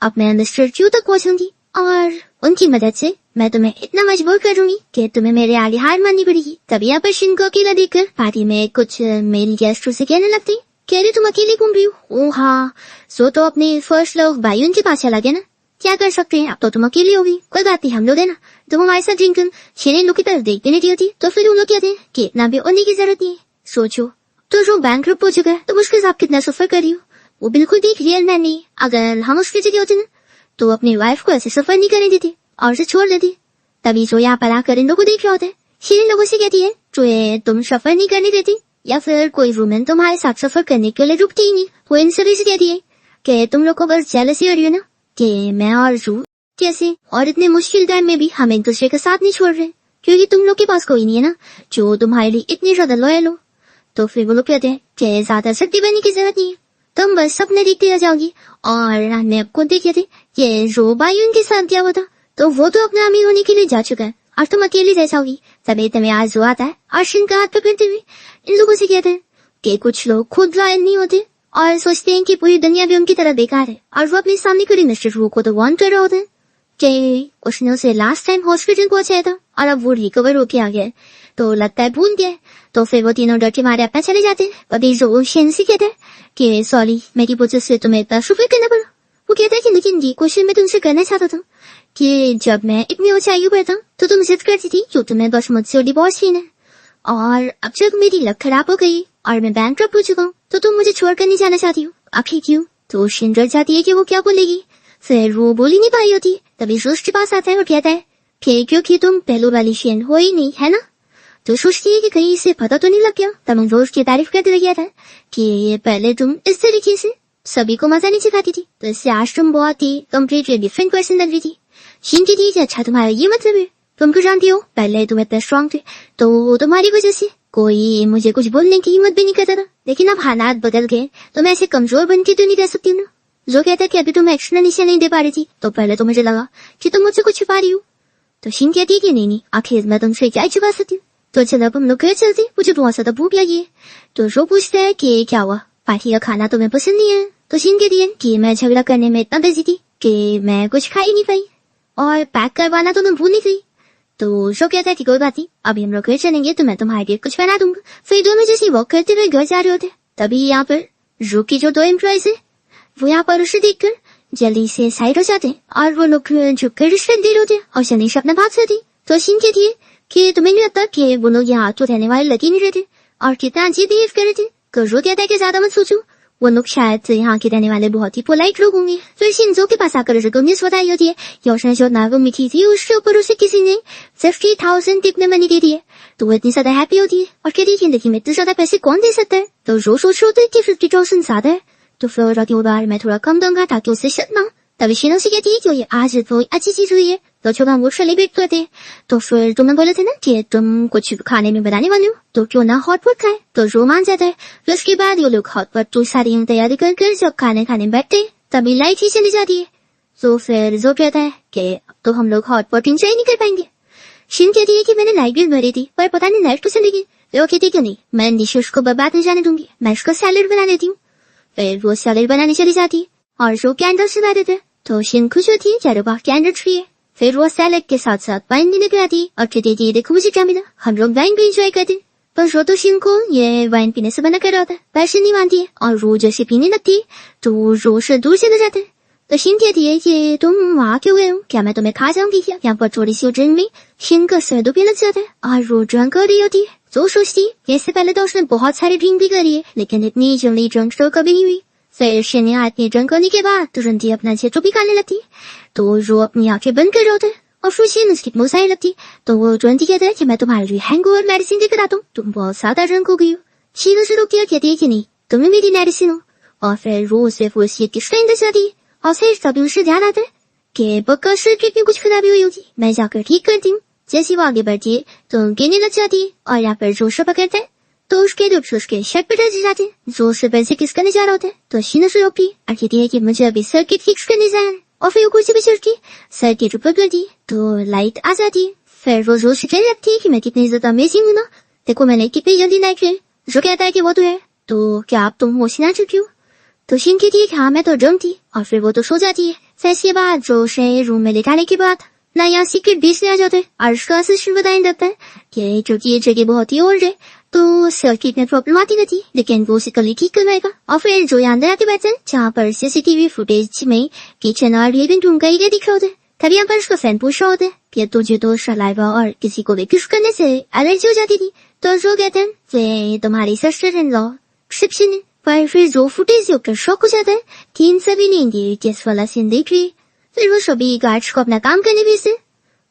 अब मैं मिस्टर च्यू तक पहुंचूंगी और उनकी मदद से मैं तुम्हें इतना मजबूर करूंगी कि तुम्हें मेरे आगे हार माननी पड़ेगी। तभी यहाँ पर शिन को अकेला देखकर पार्टी में कुछ मेल गेस्ट से कहने लगती कह रही तुम अकेली घूम रही हो। ओ हाँ, सो तो अपनी फर्स्ट लव बायून के पास चला गया ना, क्या कर सकते हैं, अब तो तुम अकेली होगी, कोई बात नहीं, हम लोग है ना। तुम हमारे साथ ड्रिंक शिन लोग की तरफ देखते नहीं होती, तो फिर उन लोग कहते हैं कि इतना भी उन्हीं की जरूरत नहीं है। सोचो तो जो बैंकरप्ट हो चुका है तुम उसके साथ कितना सफर कर रही हो, वो बिल्कुल भी रियल मैन नहीं। अगर हम उसकी जगह होते ना तो अपनी वाइफ को ऐसे सफर नहीं करने देती और उसे छोड़ देती। तभी जो यहाँ पर आकर इन लोगों को देख रहा होता है, शिन लोगों से कहती है जो तुम सफर नहीं करने देती या फिर कोई वुमेन तुम्हारे साथ सफर करने के लिए रुकती ही नहीं। वो इन सभी से कहती है कि तुम लोग को बस जेलसी हो रही हो ना कि मैं और जू कैसे और इतने मुश्किल टाइम में भी हम एक दूसरे का साथ नहीं छोड़ रहे, क्योंकि तुम लोग के पास कोई नहीं है ना जो तुम्हारे लिए इतनी ज्यादा लॉयल हो। तो फिर वो लोग कहते हैं कि ज्यादा सट्टी बनने की जरूरत नहीं है, तुम बस सपने देखते रह जाओगी। और मैं आपको देखे थे ये रोबाई उनके साथ क्या हुआ था, तो वो तो अपना अमीर होने के लिए जा चुका है और तुम अकेली जैसा होगी। तभी तुम्हें आज जो आता है अर्शिन का हाथ पकड़ते हुए इन लोगों से कहते हैं कि कुछ लोग खुद लायक नहीं होते और सोचते हैं कि पूरी दुनिया भी उनकी तरह बेकार है, और वो अपने सामने खड़ी मिस्टर रू को तो वांट कर रहे होते हैं कि उसने उसे लास्ट टाइम हॉस्पिटल पहुंचाया था और अब वो रिकवर होके आ गया है, तो लगता है भूल गया। तो फिर वो तीनों डर के मारे अपना चले जाते हैं। अभी जो शेंसी कहता है कि सॉरी मेरी वजह से तुम्हें इतना शुक्र करना पड़ा। वो कहता है कि लेकिन ये क्वेश्चन मैं तुमसे करना चाहता था कि जब मैं इतनी ऊंचाई पर था तो तुम जिद करती थी क्यों तुम्हें बस मुझसे डिवोर्स लेना है, और अब जब मेरी लक खराब हो गई और मैं बैंकक्रप्ट हो चुका हूँ तो तुम मुझे छोड़कर नहीं जाना चाहती हो, आखिर क्यों। तो शिन डर जाती है कि वो क्या बोलेगी, फिर वो बोल ही नहीं पाई होती। तभी जोश के पास आता है और कहता है कि क्योंकि तुम पहलू वाली शिन हो ही नहीं है ना। तो सोचती है कि कहीं इसे पता तो नहीं लग गया। तब जोश की तारीफ करते रह गया था कि ये पहले तुम इस तरीके से सभी को मजा नहीं सिखाती थी, तो इससे आज तुम बहुत ही कम्प्लीटली डिफरेंट पर्सन लग रही थी। शिन की थी कि अच्छा तुम्हारा ये मतलब है, तुम क्यों जानती हो पहले तुम इतना स्ट्रॉन्ग थे तो तुम्हारी वजह से कोई मुझे कुछ बोलने की हिम्मत भी नहीं करता था, लेकिन अब हालात बदल गए तो मैं ऐसे कमजोर बनती तो नहीं रह सकती हूँ ना। जो कहता है कि अभी तुम एक्सप्लेनेशन नहीं दे पा रही थी तो पहले तो मुझे लगा कि तुम मुझसे कुछ छुपा रही हो। तो शिन कहती है कि नहीं आखिर मैं तुमसे क्या छुपा सकती हूँ, तो चलो अब हम लोग घर चलते, मुझे बहुत ज्यादा भूख लगी है। तो जो पूछता है कि क्या हुआ, पार्टी का खाना तुम्हें पसंद नहीं है। तो शिन कहती है कि मैं झगड़ा करने में इतना बिजी थी कि मैं कुछ खा ही नहीं पाई और पैक करवाना तो मैं भूल नहीं गई। तो जो कहता है कि कोई बात नहीं, अभी हम लोग घर चलेंगे तो मैं तुम्हारे लिए कुछ बना दूंगा। फिर दोनों जैसे वॉक करते हुए घर जा रहे होते, तभी यहाँ पर रू की जो 2 एम्प्लॉइज है वो यहाँ पर उसे देखकर जल्दी से साइड हो जाते हैं और वो लोग झुककर रिश्वत दे रहे होते और जल्दी से अपना भाग जाते। तो शिन कहती है कि तुम्हें नहीं लगता कि वो लोग यहाँ तो रहने वाले लगे नहीं रहते और कितना अजीब बिहेव कर रहे थे। तो रू कहता है कि ज्यादा मत सोचो, वो लोग शायद यहाँ के रहने वाले बहुत ही पोलाइट लोग होंगे। फिर शिनजो के पास आकर उसे न्यूज बताई होती है कि उसने जो नागो मिठी थी उसके ऊपर उसे किसी ने 50,000 टिप में मनी दे दी है। तो वो इतनी ज्यादा हैप्पी होती है और कहती है कि जिंदगी में इतने ज्यादा पैसे कौन दे सकता है। तो जो सोच रहे होते कि 50,000 ज्यादा है तो फिर अगली बार मैं थोड़ा कम दूंगा ताकि उसे शक ना। तभी शिनो से कहती है कि ये आज तो अच्छी चीज हुई है तो जब हम वो सेलिब्रेट करते तो फिर तुमने बोले थे ना कि तुम कुछ खाने में बनाने वाले हो तो क्यों ना हॉटपॉट खाए। तो जो मान जाता है। फिर उसके बाद ये लोग हॉटपॉट तो सारी तैयारी कर जब खाने बैठते तभी लाइट ही चली जाती है। तो फिर जो कहता है कि तो हम लोग हॉटपॉट एंजॉय नहीं कर पाएंगे। शिन कहती है कि मैंने लाइट भी भरी थी पर पता नहीं लाइट को चली गई। वो कहती है कि नहीं मैं डिशेस को बर्बाद नहीं जाने दूंगी, मैं उसका सैलेड बना लेती हूँ। फिर वो सैलेड बनाने चली जाती और जो कैंडल जला देते तो शिन खुश होती है चारों बार कैंडल ट्री है। फिर वो सैलेड के साथ साथ वाइन भी लेकर आती और कहती थी देखो मुझे क्या मिला, हम लोग वाइन भी एंजॉय करते। पर जो तो शिन को ये वाइन पीने से मना कर रहा होता है, पैसे नहीं मानती है और वो जैसे पीने लगती है तो रो से दूर चले जाते हैं। तो शिन कहती है कि तुम वहाँ क्यों गए हो, क्या मैं तुम्हें खा जाऊंगी क्या। यहाँ पर थोड़ी सी ड्रिंक में शिन का सर दुखने लग जाता है और वो ड्रंक हो रही होती है। तो सोचती है इससे पहले तो उसने बहुत सारी ड्रिंक भी करी है लेकिन इतनी जल्दी ड्रंक तो कभी नहीं हुई। फिर शिन आदमी ड्रंक होने के बाद तुरंत ही अपना चित्र भी खाने लगती है। तो जो अपनी आंखें बंद कर रहे होते और फिर शिन उसकी मुस्कुराने लगती तो वो तुरंत ही कहता है कि मैं तुम्हारे लिए हैंगओवर मेडिसिन लेकर आता हूँ, तुम बहुत ज्यादा ड्रंक हो गई हो। शिन उसे रोकती है कहती है कि नहीं तुम्हें मेरी मेडिसिन हो, और फिर वो उसे उसी किस्सा इंदर जाती है। और फिर तभी उसे ध्यान आता है कि बक्का सर्किट में कुछ खराबी हुई होगी, मैं जाकर ठीक करती हूँ। जैसी वो आगे बढ़ती है तो गिरने लग जाती है और यहाँ पर जोश पकड़ता है तो उसके दुख उसके शर्ट पे डर जाते हैं। जो उससे पैसे किस करने जा रहा होता है तो शिन उसे रोकती है और कहती है कि मुझे अभी सर्किट फिक्स करने जाना है। और फिर वो कुर्सी पे चढ़ती सर्किट ऊपर करती तो लाइट आ जाती है। फिर वो जोश से कहने लगती है कि मैं कितनी ज्यादा अमेजिंग हूँ ना, देखो मैंने कितनी जल्दी लाइट है। जो कहता है कि वो तो है, तो क्या आप तुम होश ना चुकी हो। तो शिन कहती है कि हाँ मैं तो ड्रंक थी और फिर वो तो सो जाती है। फिर इसके बाद जोश है रूम में लेटाने के बाद ना यहाँ सीक्रेट बेचने आ जाते हैं और उसका असिस्टेंट बताने लगता है कि क्योंकि ये जगह बहुत ही ओल्ड है तो सर्किट में प्रॉब्लम आती रहती लेकिन वो उसे कल ही ठीक करवाएगा। और फिर जो यहाँ अंदर आके बैठते हैं जहाँ पर सीसीटीवी फुटेज में किचन और लिविंग रूम का एरिया दिख रहा होता है। तभी यहाँ पर उसका फ्रेंड पूछ रहा होता है कि तुझे तो सलाइवा और किसी को भी किस करने से एलर्जी हो जाती थी। तो जो कहते हैं तुम्हारी सिस्टर इन लॉ एक्सेप्शन है। पर फिर जो फुटेज देखकर शॉक हो जाता है कि इन सभी ने ये केस वाला सीन देख रही। फिर वो सभी गार्ड्स को अपना काम करने भेजते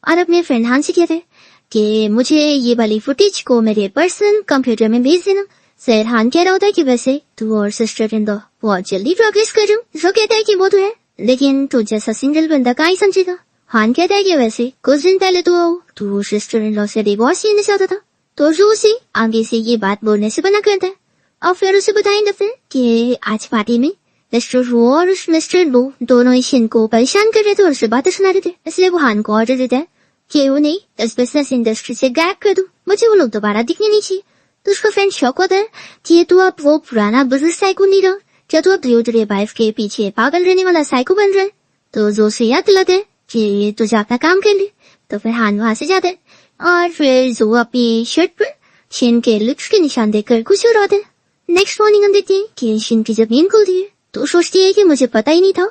और अपने फ्रेंड हान से कहते हैं कि मुझे ये वाली फुटेज को मेरे पर्सनल कंप्यूटर में भेज देना। फिर हान कह रहा होता है कि वैसे तू और सिस्टर इन लॉ बहुत जल्दी प्रोग्रेस कर रहे हो। जो कहता है कि वो तो है लेकिन तू जैसा सिंगल बंदा का ही समझेगा। हान कहता है कि वैसे कुछ दिन पहले तू सिस्टर इन लॉ से डिवोर्स लेना चाहता था। तो जो उसे आगे से ये बात बोलने से मना करता है और फिर उसे बताएंगे फिर कि आज पार्टी में मिस्टर रो और मिस्टर लो दोनों ही शिन को परेशान कर रहे थे और उससे बातें सुना रहे थे, इसलिए वो हान को ऑर्डर देता है कि वो नहीं, इस बिजनेस इंडस्ट्री से गैप कर दूं, मुझे वो लोग दोबारा दिखने नहीं चाहिए। तो उसका फ्रेंड शॉक होता है कि ये तो अब वो पुराना बिजनेस साइको नहीं रहा, क्या तो अब ड्यूटी वाइफ के पीछे पागल रहने वाला साइको बन रहा है। तो जो से याद दिलाते हैं कि तुझे अपना काम कर ले। तो फिर हान वहां से जाता है और फिर जो अपनी शर्ट पर शिन के लिप्स के निशान देखकर खुश हो रहा है। नेक्स्ट मॉर्निंग हम देखते हैं कि शिन की जब नींद खुलती है तो सोचती है कि मुझे पता ही नहीं था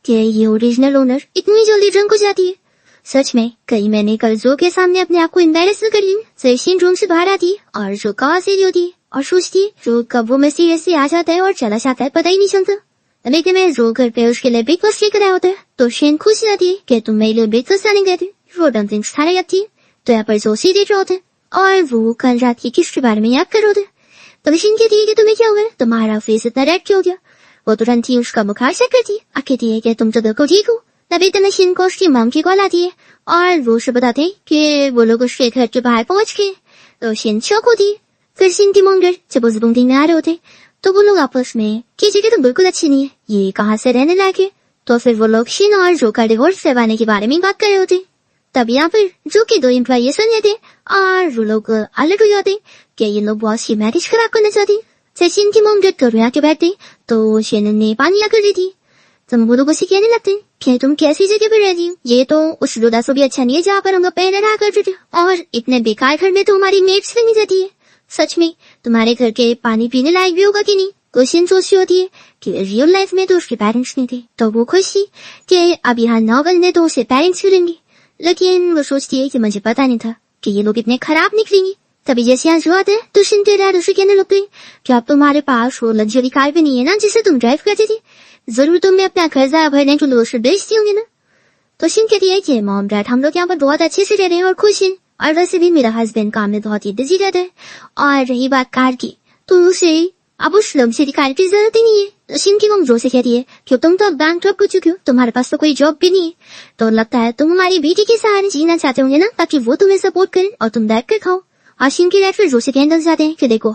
कि ये ओरिजिनल ओनर इतनी जल्दी ड्रंक हो जाती है। सच में कई मैंने कल जो के सामने अपने आप को एम्बैरेस कर ली। फिर शिन रूम से बाहर आती है और जो कहाँ से होती है और सोचती है जो कब वो मिस्टीरियस से आ जाता है और चला जाता है पता ही नहीं चलता। लेकिन मैं जो घर पे उसके लिए ब्रेकफास्ट लेकर आया होता है तो शिन खुश जाती है कि तुम मेरे लिए ब्रेकफास्ट लाने गए थे। वो डम्पलिंग्स खाने जाती है तो यहाँ पर जोशी देख रहा होता है और वो कल रात की किस के बारे में याद कर रहे होते हैं। तो शिन कहती है कि तुम्हें क्या हुआ, तुम्हारा फेस इतना रेड क्यों हो गया। वो तुरंत ही उसका बुखार चेक करती है, कहती है कि तुम तो बिल्कुल ठीक हो। तभी इतना शिन को उसकी मम की कॉल आती है और वो उसे बताते हैं कि वो लोग उसके घर के बाहर पहुंच गए। तो शिन शॉक होती है। फिर शिन की मंगर जब उस बुंदी में आ रहे होते तो वो लोग आपस में की जगह तो बिल्कुल अच्छी नहीं है, ये कहाँ से रहने लायक है। तो फिर वो लोग शिन और जो का डिवोर्स करवाने के बारे में बात कर रहे होते। तब यहाँ पर जो कि दो एम्प्लॉय सुन लेते और वो लोग अलर्ट हो जाते कि ये लोग बॉस की मैरिज खराब करना चाहते। फिर शिन की मम जब करुणा के बैठते तो शिन ने पानी ला कर दी थी। तुम वो लोगों से कहने लगते कि तुम कैसी जगह पर रहती हो, ये तो उस रुदा से भी अच्छा नहीं है जहाँ पर हम पहले रहा करते थे, और इतने बेकार घर में तो हमारी मेट्स लगनी जाती है। सच में तुम्हारे घर के पानी पीने लायक भी होगा कि नहीं। क्वेश्चन सोचती होती है कि रियल लाइफ में तो उसके पेरेंट्स नहीं थे, तो वो खुश थी कि अब यहाँ नॉवल में तो उसे पेरेंट्स मिलेंगे। लेकिन वो सोचती है कि मुझे पता नहीं था कि ये लोग इतने खराब निकलेंगे। तभी जैसे यहाँ जो आता है तो शिन के डैड उसे कहने लगते कि अब तुम्हारे पास वो लग्जरी कार भी नहीं है ना जिसे तुम ड्राइव करती थी, जरूर तुमने अपना कर्जा भरने के लिए उसे बेचती होंगी ना। तो शिन कहती है कि मॉम डैड हम लोग यहाँ पर बहुत अच्छे से रह रहे हैं और खुश हैं, और वैसे भी मेरा हस्बैंड काम में बहुत ही बिजी रहता है। और रही बात कार की तो उसे अब उस लग्जरी कार की जरूरत ही नहीं है। तो शिन की मम जो से कहती है कि तुम तो अब बैंकक्रप्ट हो चुकी हो, तुम्हारे पास तो कोई जॉब भी नहीं है, तो लगता है तुम हमारी बेटी के सहारे जीना चाहते होंगे ना, ताकि वो तुम्हें सपोर्ट करें और तुम बैठ कर खाओ। और शिन के डैड फिर जो से कहना चाहते हैं कि देखो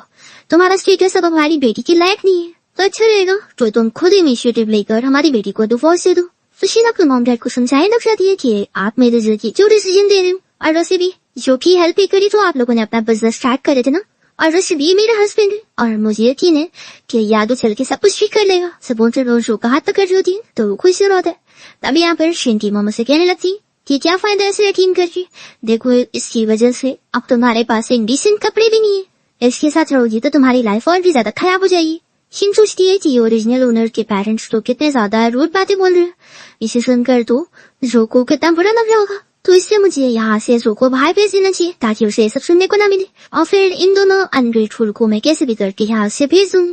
तुम्हारा स्टेटस अब हमारी बेटी के लायक नहीं है, तो अच्छा रहेगा तो तुम खुद इनिशिएटिव लेकर हमारी बेटी को डिवोर्स दे दो। तो शिन अपने मॉम डैड को समझाने लग जाती है कि आप मेरे दिल की जो डिसीजन दे रहे हो, और वैसे भी जो की हेल्प ही करी तो आप लोगों ने अपना बिजनेस स्टार्ट करे थे ना, और वैसे भी मेरा हस्बैंड है और मुझे यकीन है कि यादो चल के सब कुछ ठीक कर लेगा। सब उनसे रोज का हाथ पकड़ होती है तो वो खुश हो होता है। तभी यहाँ पर शिन की मम्मा से कहने लगती कि क्या फायदा ऐसे यकीन करके, देखो इसकी वजह से अब तुम्हारे पास इंडिसेंट कपड़े भी नहीं है, इसके साथ रहोगी तो तुम्हारी लाइफ और भी ज्यादा खराब हो जाएगी। शिन सोचती है कि ओरिजिनल ओनर के पेरेंट्स तो कितने ज्यादा रूड बातें बोल रहे हैं, इसे सुनकर तो जो को कितना बुरा लग रहा होगा, तो इसलिए मुझे यहाँ से जो को बाहर भेज देना चाहिए ताकि उसे सब सुनने को ना मिले, और फिर इन दोनों अनग्रेटफुल को मैं कैसे भी करके यहाँ से भेज दूँ।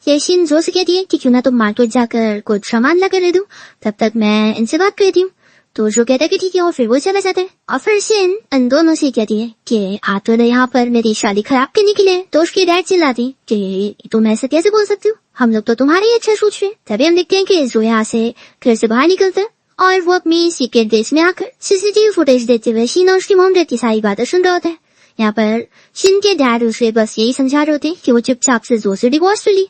ये शिन जो से कहती है कि क्यों ना तुम मार्केट जाकर कुछ सामान ला कर ले दूँ, तब तक मैं इनसे बात करती हूँ। तो जो कहता है कि ठीक है, और फिर वो चला जाता है। और फिर शिन इन दोनों से कहती है कि आप तो यहाँ पर मेरी शादी खराब करने के लिए, तो उसकी डैड चिल्लाती कि तुम ऐसे कैसे बोल सकती हो, हम लोग तो तुम्हारे ही अच्छा सोच रहे हैं। तभी हम देखते हैं कि जो यहाँ से घर से बाहर निकलता है और वो अपनी सीक्रेट बेस में आकर सीसीटीवी फुटेज देते हुए शिन और उसकी मॉम डैड की सारी बातें सुन रहा होता है। यहाँ पर शिन के डैड उसे बस यही समझा रहे होते कि वो चुपचाप से जो से डिवोर्स ले ली।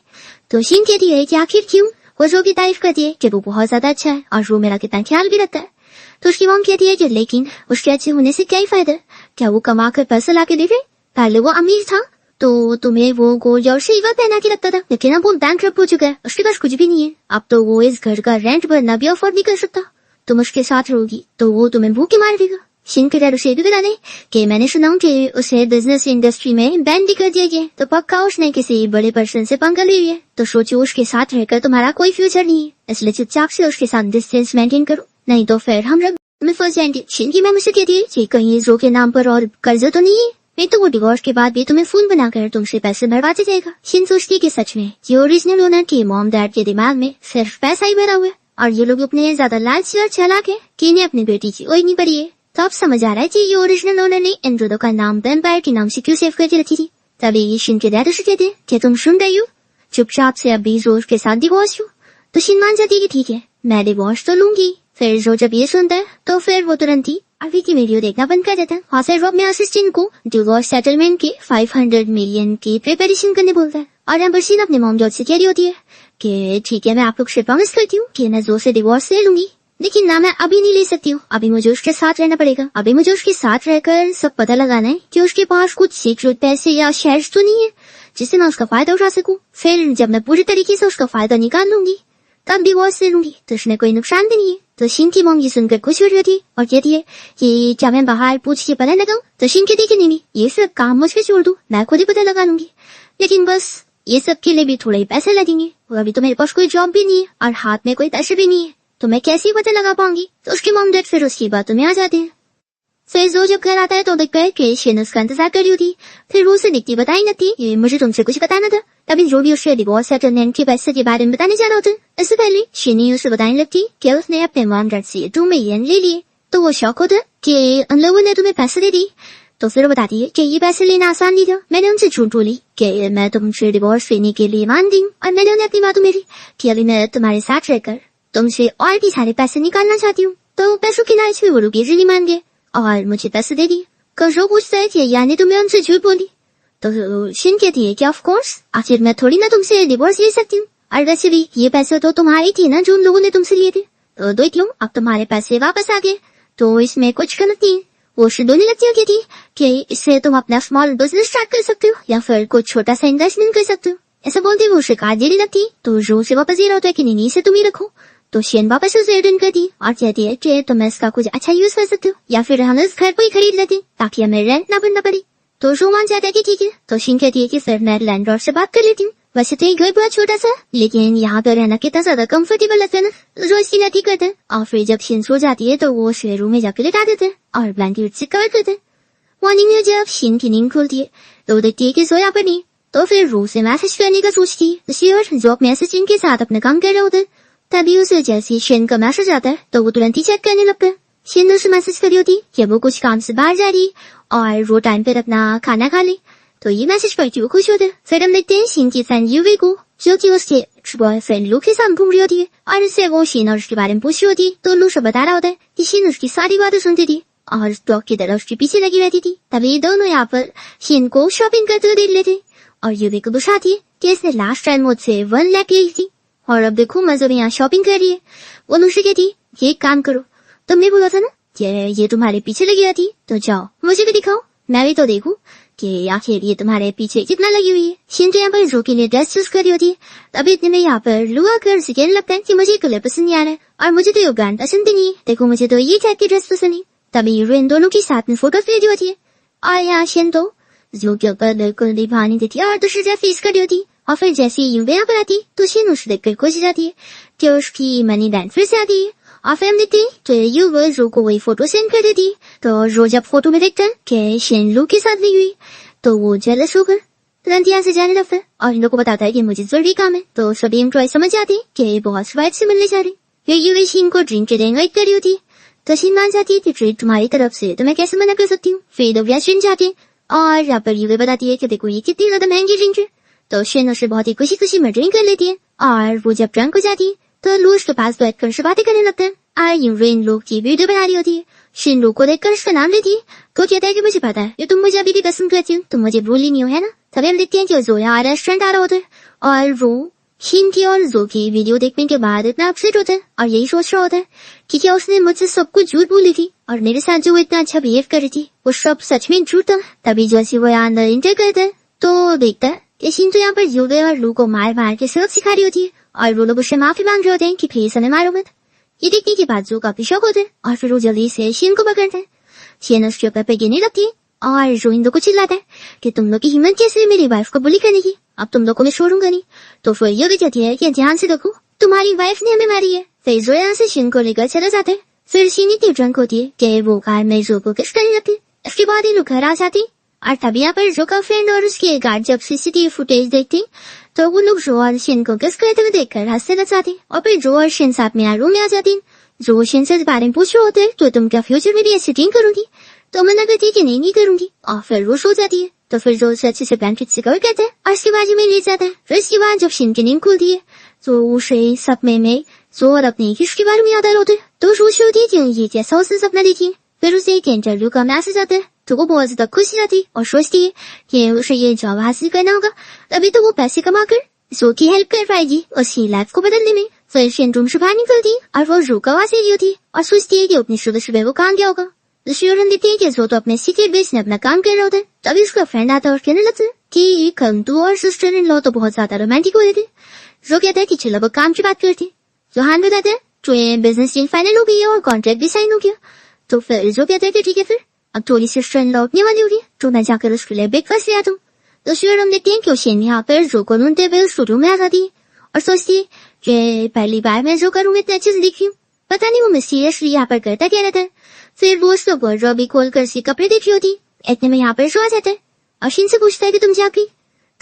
तो शिन कहती है कि आखिर क्यों, वो जो की तारीफ करती है कि वो बहुत ज्यादा अच्छा है और वो मेरा कितना ख्याल भी रखता है। तो उसकी मॉम कहती है कि लेकिन उसके अच्छे होने से क्या ही फायदा, क्या वो कमा कर पैसा ला के दे रहे, पहले वो अमीर था तो तुम्हें वो गोल्ड और सिल्वर पहना के रखता था, लेकिन अब वो बैंकक्रप्ट हो चुका है, उसके पास कुछ भी नहीं है, अब तो वो इस घर का रेंट भरना भी अफोर्ड नहीं कर सकता। तुम उसके साथ रहोगी तो वो तुम्हें भूखे मार देगा। शिन के डैड उसे भी बता दे कि मैंने सुना कि उसे बिजनेस इंडस्ट्री में बैन भी कर दिया गया, तो पक्का उसने किसी बड़े पर्सन से पंगा ले लिया, तो सोचो उसके साथ रहकर तुम्हारा कोई फ्यूचर नहीं है, इसलिए चुपचाप से उसके साथ डिस्टेंस मेंटेन करो, नहीं तो फिर हम में फंस जाएंगे। शिन की मैम उसे कहती है कि कहीं जो के नाम पर और कर्जा तो नहीं है, नहीं तो वो डिवोर्स के बाद भी तुम्हें फोन बनाकर तुमसे पैसे भरवाते जाएगा। शिन सोचती है कि सच में ये ओरिजिनल ओनर के मॉम डैड के दिमाग में सिर्फ पैसा ही भरा हुआ है और ये लोग अपने ज्यादा लालची और चालाक है कि इन्हें अपनी बेटी की ओई नहीं पड़ी है। तो अब समझ आ रहा है कि ये ओरिजिनल ओनर ने इन दोनों का नाम वेम्पायर के नाम से क्यों सेव करके रखी थी। तभी शिन के डैड उसे कहते हैं कि तुम सुन रही हो, चुपचाप से अभी जोर के साथ डिवोर्स हो। तो शिन मान जाती है कि ठीक है मैं डिवोर्स तो लूंगी। फिर जो जब ये सुनता है तो फिर वो तुरंत ही अभी की वीडियो देखना बंद कर देता है और फिर वो अपने असिस्टेंट को डिवोर्स सेटलमेंट के 500 मिलियन की प्रिपरेशन करने बोलता है। और यहाँ पर शिन अपने मॉम डैड से कह रही होती है कि ठीक है मैं आप लोग से प्रॉमिस करती हूँ कि मैं जोर से डिवोर्स ले लूंगी, लेकिन ना मैं अभी नहीं ले सकती हूँ, अभी मुझे उसके साथ रहना पड़ेगा। अभी मुझे उसके साथ रहकर सब पता लगाना है कि उसके पास कुछ सीक्रेट पैसे या शेयर्स तो नहीं है जिससे मैं उसका फायदा उठा सकूं। फिर जब मैं पूरी तरीके से उसका फायदा निकाल लूंगी तब डिवोर्स ले लूंगी, तो उसमें कोई नुकसान भी नहीं है। तो शिन की मॉम ये सुनकर खुश हो रही थी और कहती है कि क्या मैं बाहर पूछ के पता लगाऊं? तो शिन कहती है कि नहीं, ये सब काम मुझ पे छोड़ दो, मैं खुद ही पता लगा लूंगी, लेकिन बस ये सब के लिए भी थोड़े ही पैसे लगेंगे और अभी तो मेरे पास कोई जॉब भी नहीं है और हाथ में कोई पैसे भी नहीं है, तो मैं कैसे ही पता लगा पाऊंगी। तो उसकी मॉम डैड फिर उसकी बातों में आ जाते हैं। फिर जो जब घर आता है तो देखता है कि शिन उसका इंतजार कर रही होती। फिर वो उसे दिखती बताई नहीं थी, मुझे तुमसे कुछ बताना था। तभी जो भी उससे डिवोर्स सेटलमेंट के पैसे के बारे में बताने जा रहा होता है, इससे पहले शिनी उसे बताने लगती कि उसने अपने मॉम डैड से 2 मिलियन ले लिए। तो वो शौक होता कि उन लोगों ने तुम्हें पैसे दे दी। तो फिर बताती है कि ये पैसे लेना आसान नहीं था, मैंने उनसे झूठ बोली कि मैं तुमसे डिवोर्स लेने के लिए मान दी और मैंने उन्हें अपनी बातों में दी कि अभी मैं तुम्हारे साथ रहकर तुमसे और भी सारे पैसे निकालना चाहती हूँ। तो पैसों की लालच में वो लोग इजीली मान गए और मुझे पैसे दे दिए। कजो पूछता है कि यानी तुम्हें उनसे झूठ बोली? तो शिन कहती है कि ऑफ कोर्स, आखिर मैं थोड़ी ना तुमसे डिवोर्स ले सकती हूँ, और वैसे भी ये पैसे तो तुम्हारी थी ना जो उन लोगों ने तुमसे लिए थे, तो देख लो अब तुम्हारे पैसे वापस आ गए, तो इसमें कुछ गलत नहीं है। वो शिदोनी लगती है कहती कि इससे तुम अपना स्मॉल बिजनेस स्टार्ट कर सकते हो या फिर कुछ छोटा सा इन्वेस्टमेंट कर सकते हो। ऐसा बोलते वो उसे कार्ड देने लगती तो जो उसे वापस दे रहा होता है कि नहीं इसे तुम ही रखो। तो शिन वापस उसे रिटर्न करती और कहती है कि तुम इसका कुछ अच्छा यूज कर सकते हो या फिर हम इस घर को ही खरीद लेते ताकि हमें रेंट ना भरना पड़े। तो जो मान जाता है कि ठीक है। तो शिन कहती है कि फिर मैं लैंडलॉर्ड से बात कर लेती हूँ, वैसे तो ये घर बहुत छोटा सा लेकिन यहाँ पर रहना कितना ज्यादा कंफर्टेबल लगता है ना। जो इसकी नती करते हैं और फिर जब शिन सो जाती है तो वो उसे रूम में जाकर लेटा देते हैं और ब्लैंकेट से कवर करते हैं। मॉर्निंग में जब शिन की नींद खुलती है तो देखती है कि सोया पर नहीं, तो फिर रू से मैसेज करने का सोचती है। शियर जो मैसेजिंग के साथ अपना काम कर रहे होते हैं, तभी उसे जैसे शिन का मैसेज आता है तो वो तुरंत ही चेक करने लगता है। शिन उसे मैसेज करी होती कि वो कुछ काम से बाहर जा रही और वो टाइम पर अपना खाना खा ले, तो ये मैसेज पढ़ती वो खुश होता है। फिर हम देखते हैं शिन की फ्रेंड यूवी को जो कि उसके बॉयफ्रेंड लू के साथ घूम रही होती है और उससे वो शिन और उसके बारे में पूछ रही होती है। तो लू से बता रहा होता है कि शिन उसकी सारी बातें सुनती थी और डॉग की तरह उसके पीछे लगी रहती थी। तभी दोनों यहाँ पर शिन को शॉपिंग करते हुए देख लेते और यूवी को बुझाती है कि इसने लास्ट टाइम मुझसे 1 लाख ली थी और अब देखो मैं जब यहाँ शॉपिंग कर रही है। वो लूसी कहती ये काम करो, तुमने बोला था ना ये तुम्हारे पीछे लगी रहती, तो जाओ मुझे भी दिखाओ, मैं भी तो देखूं कि आखिर ये तुम्हारे पीछे कितना लगी हुई है। शिन तो यहाँ पर जो के लिए ड्रेस चूज कर रही होती है, तभी इतने में यहाँ पर लुआ कर उसे कहने लगता है कि मुझे कलर पसंद नहीं आ रहा है और मुझे तो ये ब्रांड पसंद भी नहीं है, देखो मुझे तो ये टाइप की ड्रेस पसंद है। तभी इन दोनों के साथ में फोटो ले रही होती है और यहाँ शिन तो जो के ऊपर बिल्कुल भी भानी देती है और दूसरी तरफ फेस कर रही होती और फिर जैसे ही यूं यहाँ पर आती तो शिन उसे देखकर खुश हो जाती है कि उसकी मनी बैंड फिर से आती है। और फिर हम देखते हैं तो यू रो को वही फोटो सेंड कर देती है। तो रो जब फोटो में देखता है कि शिन लू के साथ ली हुई तो वो जेलस होकर तुरंत यहाँ से जाने लगता है और इन लोग को बताता है कि मुझे जरूरी काम है। तो सभी एम्प्लॉय समझ जाते हैं कि बॉस वाइफ से मिलने जा रहे। ये शिन को ड्रिंक के लिए इनवाइट कर रही होती है, तो शिन मान जाती है कि ट्रीट तुम्हारी तरफ से तो मैं कैसे मना कर सकती हूँ। फिर लोग यहाँ शिन जाते हैं और यहाँ पर यूवे बताती है कि देखो ये कितनी ज्यादा महंगी ड्रिंक है। तो शिन उसे बहुत ही खुशी खुशी में ड्रिंक कर लेती है और वो जब ड्रंक हो जाती है तो लू उसके पास बैठकर उसे बातें करने लगता है और यूरेन लोग की वीडियो बना रही होती है। शिन लू को देखकर उसका नाम लेती है तो कहता है कि मुझे पता है ये तुम मुझे अभी भी पसंद करती हो, तुम मुझे भूली नहीं हो है ना। तभी हम देखते हैं कि जोया रेस्टोरेंट आ रहा होता है और वो शिन की और जो की वीडियो देखने के बाद इतना अपसेट होता है और यही सोच रहा होता है कि क्या उसने मुझसे सब कुछ झूठ बोली थी और मेरे साथ जो इतना अच्छा बिहेव कर रही थी वो सब सच में झूठ था। तभी जैसे वो यहाँ अंदर इंटर करता है तो देखता है कि शिन तो यहाँ पर यूवे और लू को मार मार के सबक सिखा रही होती है और वो लोग उससे माफी मांग रहे होते हैं कि प्लीज हमें मारो मत। ये देखने के बाद जो काफी शौक होते हैं और फिर वो जल्दी से शिन को पकड़ता है। शिन उसके ऊपर पे गिरने लगती है और जो इन लोग को चिल्लाता है कि तुम लोग की हिम्मत कैसे मेरी वाइफ को बुली करने की, अब तुम लोग को मैं छोड़ूंगा नहीं। तो फिर ये भी कहती है कि ध्यान से देखो तुम्हारी वाइफ ने हमें मारी है। फिर जो यहाँ से शिन को लेकर चला जाता है। फिर शिन इतनी ड्रंक होती है कि वो कार में जो को किस करने लगती है। इसके बाद ये लोग घर आ जाती और तभी यहाँ पर जो का फ्रेंड और उसके गार्ड जब सीसीटीवी फुटेज देखती तो वो लोग जो और शिन को किस करते हुए देखकर हंसने लग जाते और फिर जो और शिन साथ में रूम में आ जाती। जो शिन से इस बारे में पूछ रहे होते हैं तो तुम क्या फ्यूचर में भी ऐसी ड्रिंक करूंगी, तो मना करती है कि नहीं करूंगी और फिर वो सो जाती है। तो फिर जो उसे अच्छे से ब्लैंकेट से कवर करता है और इसके बाजू में ले जाता है। फिर इसके बाद जब शिन की नींद खुलती है तो उसे सपने में जो और अपने किस के बारे में याद आ रहे होते हैं तो सोच होती है कि ये जैसा उसने सपना देखी। फिर उसे एक इंटरव्यू का मैसेज आता है तो वो बहुत ज्यादा खुश रहती और सोचती है कि उसे ये जॉब हासिल करना होगा, तभी तो वो पैसे कमाकर जो की हेल्प कर पाएगी उसकी लाइफ को बदलने में। फिर सिंड्रोम से बाहर निकलती और वो रुका हुआ से होती और सोचती है कि अपनी सुबह सुबह वो काम क्या होगा। दूसरी ओर हम देखते हैं कि जो तो अपने सीक्रेट बेस में अपना काम कर रहा होता है, तभी उसका फ्रेंड आता है और कहने लगता है कि कल तू और सिस्टर इन लॉ तो बहुत ज्यादा रोमांटिक हो रहे थे। जो कहता है कि चलो वो काम की बात करते। जो हान बताता है तो ये बिजनेस डील फाइनल हो गई है और कॉन्ट्रैक्ट भी साइन हो गया। तो फिर जो कहता है कि ठीक है फिर अब थोड़ी सिस्टर इन लॉ उठने वाली हो रही है तो मैं जाकर उसके लिए ब्रेकफास्ट ले आता हूँ। दूसरी ओर हम देखते हैं कि ओशियन यहाँ पर जो को ढूंढते हुए स्टूडियो में आ जाती है और सोचती है कि पहली बार मैं जो करूँ इतने अच्छे से दिख रही हूँ, पता नहीं वो मिस्टीरियसली यहाँ पर करता क्या रहता है। फिर वो उसको वार्डरोब खोल कर उसके कपड़े देख रही होती, इतने में यहाँ पर जो आ जाता है और शिन से पूछता है कि तुम जागी।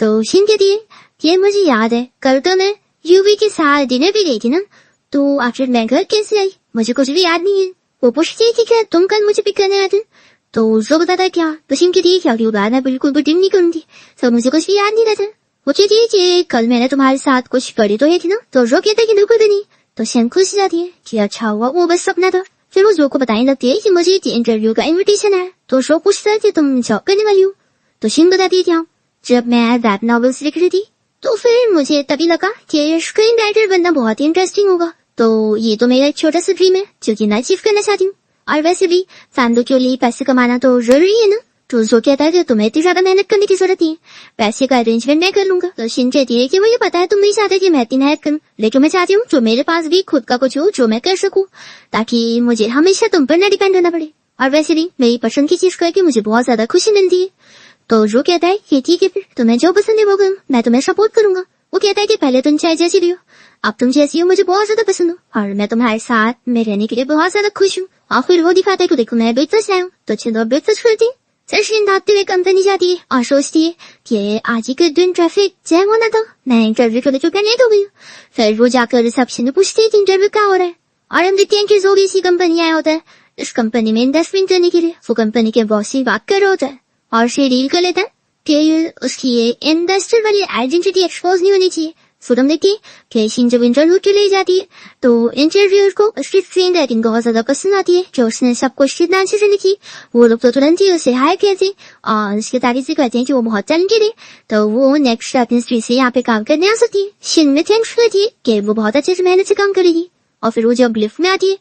तो शिन कहती है कि मुझे याद है कल तो मैं यूवी के साथ डिनर भी गई थी ना, तो आखिर मैं घर कैसे आई मुझे कुछ भी याद नहीं है। वो पूछती है कि क्या तुम कल मुझे पिक करने आए थे। तो जो बताता है क्या, तो शिन कहती है क्या बात मैं बिल्कुल भी ड्रिंक नहीं करूंगी, सब मुझे कुछ भी याद नहीं रहता। वो कहती है कि कल मैंने तुम्हारे साथ कुछ करी तो है थी ना, तो जो कहता है कि बिल्कुल भी नहीं। तो शिन खुश जाती है कि अच्छा हुआ वो बस सपना था। फिर वो जो को बताने लगती है कि मुझे इंटरव्यू का इन्विटेशन है। तो जो पूछता है कि तुम जॉब करने वाली हो। तो शिन बताती है क्या जब मैं रैप नॉवेल्स लिख रही थी तो फिर मुझे तभी लगा कि स्क्रीन राइटर बनना बहुत ही इंटरेस्टिंग होगा, तो ये तो मेरा एक छोटा सा ड्रीम है जो कि मैं अचीव करना चाहती हूँ। और वैसे भी फैमिली के लिए पैसे कमाना तो जरूरी है ना। तो जो कहता है कि तुम्हें इतनी ज्यादा मेहनत करने की जरूरत नहीं है, पैसे का अरेंजमेंट मैं कर लूंगा। तो शिन कहती है कि मुझे पता है तुम नहीं चाहते कि मैं इतनी मेहनत करूँ, लेकिन मैं चाहती हूँ जो मेरे पास भी खुद का कुछ हो जो मैं कर सकूँ, ताकि मुझे हमेशा तुम पर न डिपेंड होना पड़े। और वैसे भी मेरी पसंद की चीज करके मुझे बहुत ज्यादा खुशी मिलती है। तो जो कहता है कि ठीक है फिर तुम्हें जो पसंद है वो करो, मैं तुम्हें सपोर्ट करूंगा। वो कहता है कि पहले तुम चाहे जैसी भी हो, अब तुम जैसी हो मुझे बहुत ज्यादा पसंद हो और मैं तुम्हारे साथ में रहने के लिए बहुत ज्यादा खुश हूँ। और फिर वो दिखाता है कि देखो मैं ब्रेकफास्ट लाया हूँ, तो चलो ब्रेकफास्ट करती। शिन भागते हुए कंपनी जाती है और सोचती है कि आज ही के दिन ट्रैफिक जैम होना था, मैं इंटरव्यू के लिए चुका नहीं हो गई। फिर वो जाकर रिसेप्शन में पूछती है कि इंटरव्यू क्या हो रहा है। और हम देखते हैं कि जो भी इसी कंपनी आया होता है इस कंपनी में इन्वेस्टमेंट करने के लिए, वो कंपनी के बॉस से बात कर रहा होता है और से डील कर लेता है कि उसकी ये इन्वेस्टर वाली आइडेंटिटी एक्सपोज नहीं होनी चाहिए। फिर हम देखते हैं कि शिन जब इंटरव्यू के लिए जाती है तो इंटरव्यूअर को उसकी स्क्रीन राइटिंग बहुत ज्यादा पसंद आती है कि उसने सब कुछ कितना अच्छे से लिखी। वो लोग तो तुरंत ही उसे हायर कहते और उसके तारीफ से कहते हैं कि वो बहुत टैलेंटेड है, तो वो नेक्स्ट अपनी स्ट्रीट से यहाँ पे काम करने आ सकती है। शिन में थैंक्स करती है कि वो बहुत अच्छे से मेहनत से काम करेगी। और फिर वो जब लिफ्ट में आती है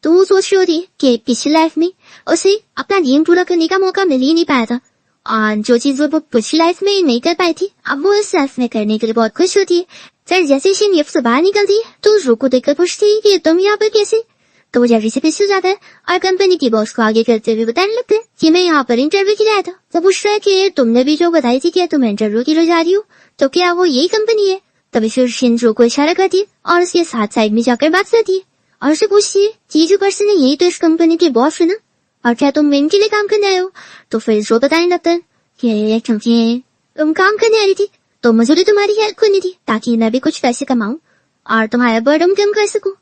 तो वो सोच रही होती है कि पिछली लाइफ में उसे अपना ड्रीम पूरा करने का मौका मिल ही नहीं पाया था और जो चीज वो पिछली लाइफ में नहीं कर पाई थी अब वो इस लाइफ में करने के लिए बहुत खुश होती है। फिर जैसे शिन लिफ्ट से बाहर निकलती है तो रो को देखकर पूछती है कि तुम यहाँ पर कैसे। तो वो जल्दी से पीछे जाता है और कंपनी की बॉस को आगे करते हुए बताने लगता है कि मैं यहाँ पर इंटरव्यू के लिए आया था। तो पूछ रहा है कि तुमने भी जो बताई थी कि तुम इंटरव्यू के लिए जा रही हो, तो क्या वो यही कंपनी है। तभी फिर शिन रो को इशारा करती है और उसके साथ साइड में जाकर बात करती है और उसे पूछती है कि जो पर्सन है यही तो इस कंपनी के बॉस है ना, और क्या तुम इनके लिए काम करने आए हो। तो फिर जो बताने लगता है कि क्योंकि तुम काम करने आ रही थी तो मुझे भी तुम्हारी हेल्प करनी थी ताकि मैं भी कुछ पैसे कमाऊं और तुम्हारा बर्डन कम कर सकूं।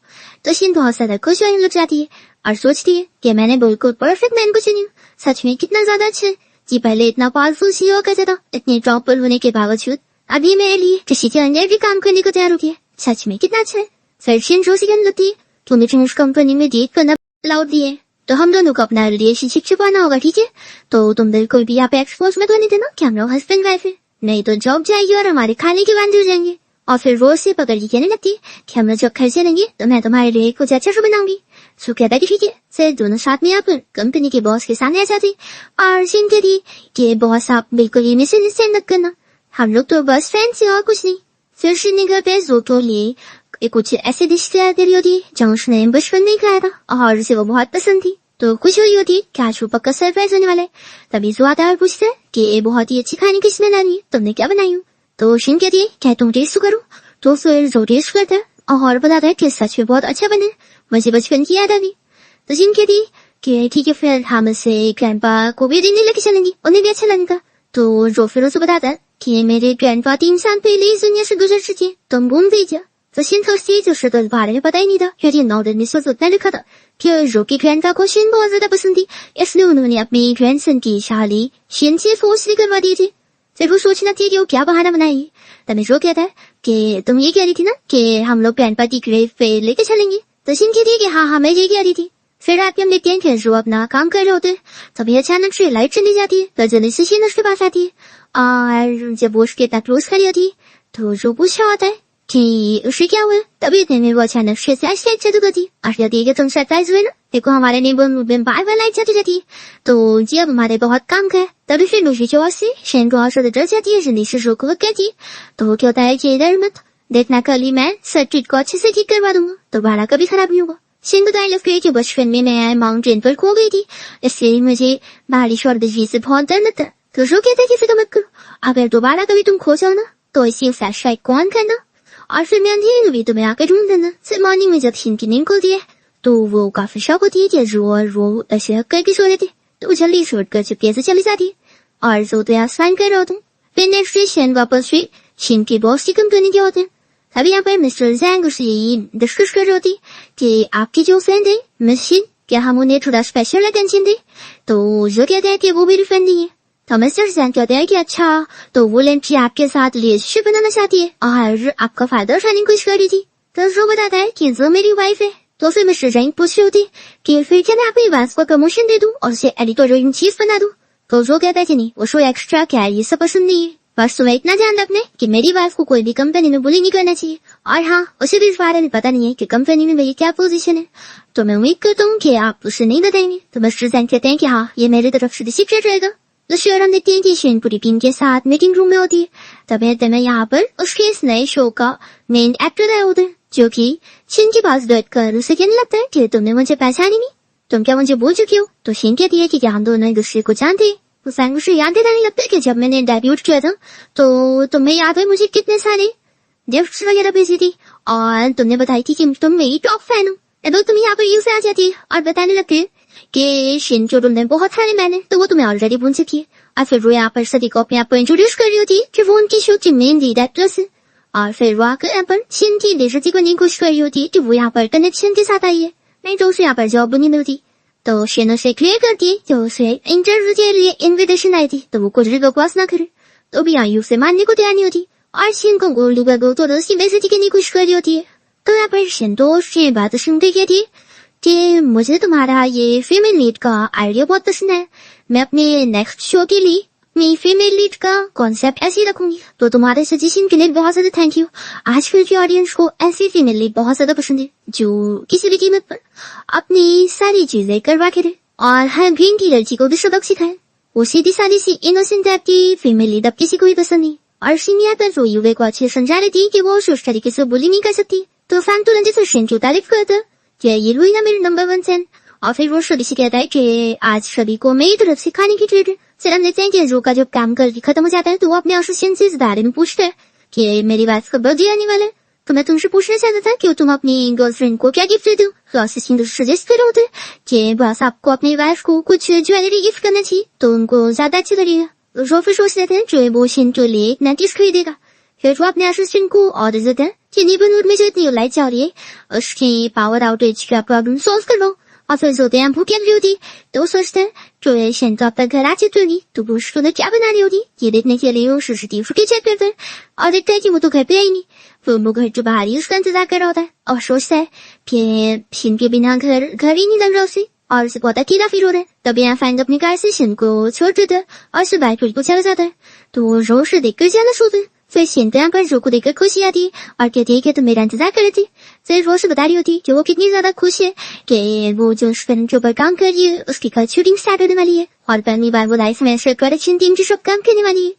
तो शिन बहुत ज्यादा खुश होने लग जाती है और सोचती है कि मैंने बिल्कुल परफेक्ट मैन को चुनी, सच में कितना ज्यादा अच्छा है कि पहले इतना पावरफुल सीईओ करता था, इतने टॉपर होने के बावजूद अभी मेरे लिए किसी के अंदर भी काम करने को तैयार हो गया, सच में कितना अच्छा है। फिर शिन जोशी कहने लगती है तुम्हें उस कंपनी में डेट करना अलाउड दिए तो हम दोनों को अपना रिलेशनशिप छुपाना होगा, ठीक है। तो तुम बिल्कुल भी यहाँ पे एक्सपोज मत होने देना कि हम लोग हस्बैंड वाइफ है, नहीं तो जॉब जाएगी और हमारे खाने के वांदे हो जाएंगे। और फिर रोज से पकड़ के कहने लगती कि हम लोग जब खर्चे लेंगे तो मैं तुम्हारे लिए कुछ अच्छा सा बनाऊंगी। सो कहता कि ठीक है। फिर दोनों साथ में यहाँ पर कंपनी के बॉस के सामने आ जाते और शिन कहती कि बॉस आप बिल्कुल ही मिसअंडरस्टैंड मत करना, हम लोग तो बस फ्रेंड्स है और कुछ नहीं। फिर शिन ने घर पे जोटो लिए कुछ ऐसे डिश तैयार करी होती जो उसने बचपन में खाया था और उसे वो बहुत पसंद थी, तो खुश हुई होती कि आज वो पक्का सरप्राइज होने वाला है। तभी जो आता है और पूछता है कि बहुत ही अच्छी खाने की स्मेल आ रही है, तुमने क्या बनाई हो। तो शिन कहती है क्या तुम टेस्ट करो। तो फिर जो टेस्ट करता है और बताता है कि सच में बहुत अच्छा बने, मुझे बचपन की याद आ गई। तो शिन कहती है कि ठीक है फिर हम इसे ग्रैंडपा को भी दिन लेके चलेंगे, उन्हें भी अच्छा लगेगा। तो जो फिर उसे बताता है कि मेरे ग्रैंडपा 3 साल पहले इस दुनिया से गुजर चुके हैं, तुम भूल गई। तो शिन सोचती है जो उसे तो इस बारे में पता ही नहीं था क्योंकि नॉर्दर्न में सोच उतना लिखा था कि जो की ग्रैंडपा को शिन बहुत ज्यादा पसंद थी, इसलिए उन्होंने अपनी ग्रैंडसन की शादी शिन से फोर्स करवा दी थी। फिर वो सोचना थी कि वो क्या बहाना बनाएगी। तभी जो कहता है कि तुम ये कह रही थी ना कि हम लोग ग्रैंडपा की ग्रेव पे लेके चलेंगे। तो शिन कहती है कि हाँ मैं ये कह रही थी। फिर रात में हम देखते हैं कि जो अपना काम कर रहे होते हैं तभी अचानक से लाइट चली जाती है, तो जल्दी से शिन उसके पास आती है और जब वो उसके इतना क्लोज खड़ी होती है तो जो पूछा होता है कि उसे क्या हुआ, तभी इतने में वो अचानक से ऐसे अच्छा तो करती और कहती है कि तुम सरप्राइज हुए ना, देखो हमारे नेबरहुड में बार बार लाइट जाती रहती है, तो जी अब हमारे बहुत काम का है। तभी फिर दूसरी चौर से शेन को और डर जाती है, जल्दी से शो को कहती है तो वो क्या होता है कि इधर मत देखना, कल ही मैं सर्किट को अच्छे से ठीक करवा दूंगा, तो भाड़ा कभी खराब नहीं होगा। शेन बताया लफ्के कि बचपन में मैं माउंटेन पर खो गई थी, इसलिए मुझे बारिश और बिजली से बहुत डर लगता है। तो जो कहते कि फिक्र मत करो, अगर दोबारा कभी तुम खो जाओ ना तो इसी फ्लैश लाइट को ऑन करना और फिर मैं अंधेरे में भी तुम्हें आकर ढूंढ देना। फिर मॉर्निंग में जब शेन की नींद खुलती है तो वो काफी शौक होती है कि जो और वो ऐसे हक करके सो रहे थे, तो वो जल्दी छोड़ कर चुपके से चली जाती है और जो तो यहाँ साइन कर रहा होता है। फिर नेक्स्ट डे शेन वापस फिर शेन के बॉस की कंपनी के होते हैं। अभी यहाँ पर मिस्टर जैंग उसे डिस्कस कर रही होती कि आपकी जो फ्रेंड है मिस शिन, क्या हम उन्हें थोड़ा स्पेशल अटेंशन दे, तो जो कहते हैं कि वो मेरी फ्रेंड नहीं है। तो मिस्टर जैंग कहते हैं कि अच्छा, तो वो लड़की आपके साथ रिलेशनशिप बनाना चाहती है और आपका फायदा उठाने की कोशिश कर रही थी। तो जो बताता है कि जो मेरी वाइफ है। तो फिर मिस्टर जैंग पूछ रही होती कि फिर क्या मैं आपकी वाइफ को प्रमोशन दे दूं और उसे एडिटर इन चीफ बना दूं। तो जो कहता है कि नहीं, वो शो एक्स्ट्रा क्या है ये सब पसंद नहीं है, बस तुम्हें इतना ध्यान रखने कि मेरी वाइफ को कोई भी कंपनी में बुली नहीं करना चाहिए, और हाँ उसे भी इस बारे में पता नहीं है कि कंपनी में मेरी क्या पोजीशन है। तो मैं उम्मीद करता हूँ कि आप उसे नहीं बताएंगे। तो मिस्टर जैंग कहते हैं कि हाँ, ये मेरी तरफ से सीक्रेट रहेगा। तो शेर हम देखते हैं कि शेन पूरी टीम के साथ मीटिंग रूम में होती है। तभी मैं यहाँ पर उसके इस नए शो का मेन एक्टर आया होता है, जो कि शेन के पास बैठ कर उसे कहने लगता है कि तुमने मुझे पहचानी नहीं, तुम क्या मुझे भूल चुकी हो। तो शेन कहती है कि हम दोनों एक दूसरे को जानते हैं। तो सैंग उसे याद दिलाने लगता है कि जब मैंने डेब्यूट किया था तो तुम्हें याद है मुझे कितने सारे गिफ्ट्स वगैरह भेजी थी और तुमने बताई थी कि तुम मेरी टॉप फैन हो। अब तुम यहाँ पर यू से आ जाती है और बताने लगती है कि शिन जो तुमने बहुत सारे मैंने तो वो तुम्हें ऑलरेडी भूल चुकी है। और फिर वो यहाँ पर सदी को अपने आप को इंट्रोड्यूस कर रही होती है कि वो उनकी शो की मेन लीड एक्ट्रेस है। और फिर वो आकर यहाँ पर शिन की बेइज्जती करने की कोशिश कर रही होती है कि वो यहाँ पर कनेक्शन के साथ आई है, नहीं तो उसे यहाँ पर जॉब नहीं मिलती। तो शेन उसे क्लियर करती है कि उसे इंटरव्यू के लिए इन्विटेशन आई थी, तो वो कुछ भी बकवास ना करे। तो भी आयु से मानने को तैयार नहीं होती और शेन को गोल्ड डिगर तो उसकी बेइज्जती करने की कोशिश कर रही होती है। तो यहाँ पर शेन तो उसकी बात सुनते कहती है कि मुझे तुम्हारा ये फीमेल लीड का आइडिया बहुत पसंद है, मैं अपने नेक्स्ट शो के लिए अपनी फीमेल लीड का कॉन्सेप्ट ऐसे ही रखूंगी। तो तुम्हारे सजेशन के लिए बहुत ज्यादा थैंक यू। आजकल की ऑडियंस को ऐसी फीमेल लीड बहुत ज्यादा पसंद है जो किसी भी कीमत पर अपनी सारी चीजें करवा के दे और हर ग्रीन की लड़की को भी सबक सिखाए। वो सीधी सादी सी इनोसेंट टाइप की फीमेल लीड अब किसी को भी पसंद नहीं। और सीनियर पर वो युवे को अच्छे समझा रही थी कि वो उस तरीके से बुली नहीं कर सकती। तो फैन तुरंत से शेन की तारीफ करता कि ये हुई ना मेरी नंबर 1 फैन। और फिर वो सभी से कहता है कि आज सभी को मेरी तरफ से खाने की ट्रीट है। फिर हम देखते हैं कि जो का जब काम कर खत्म हो जाता है तो वो अपने असिस्टेंट से इस बारे में पूछता है कि मेरी वाइफ का बर्थडे आने वाला है, तो मैं तुमसे पूछना चाहता था कि तुम अपनी गर्लफ्रेंड को क्या गिफ्ट देते हो। तो असिस्टेंट सजेस्ट कर रहे होते कि बस आपको अपनी वाइफ को कुछ ज्वेलरी गिफ्ट करना चाहिए तो उनको ज्यादा अच्छा लगेगा। तो फिर सोच लेते हैं जो वो शेन के लिए एक नेकलेस खरीदेगा। फिर वो अपने असिस्टेंट को ऑर्डर देता है कि नेबरहुड में जो इतनी लाइट जा रही है उसकी पावर आउटेज का प्रॉब्लम सोल्व कर लो। और फिर सोते हैं भूख लग रही होती तो सोचते हैं जो शेन तो अब तक घर आ चुकी होगी, तो वो उसको क्या बना रही होगी ये देखने के लिए वो सीसीटीवी फुटेज चेक करता है और देखता है कि वो तो घर पे आई नहीं। फिर वो घर जो बाहर ही उसका इंतजार कर रहा होता है और सोचता है कि शेन के बिना घर ही नहीं लग रहा उसे और उसे बहुत अकेला फील हो रहा है। तब यहाँ फैंग अपनी कार से शेन को छोड़ देता है और उसे बाइक को चला जाता है। तो वो रोज से देखकर जाना सोता है। फिर शेन तो यहाँ पर जो को देखकर खुशी आती है और कहती है कि तुम मेरा इंतजार कर रही थी। फिर वो से बता रही होती कि वो कितनी ज्यादा खुश है कि वो जो फिल्म के ऊपर काम कर रही है उसकी कल शूटिंग स्टार्ट होने वाली है और पहली बार वो लाइफ में प्रोडक्शन टीम के साथ काम करने वाली है।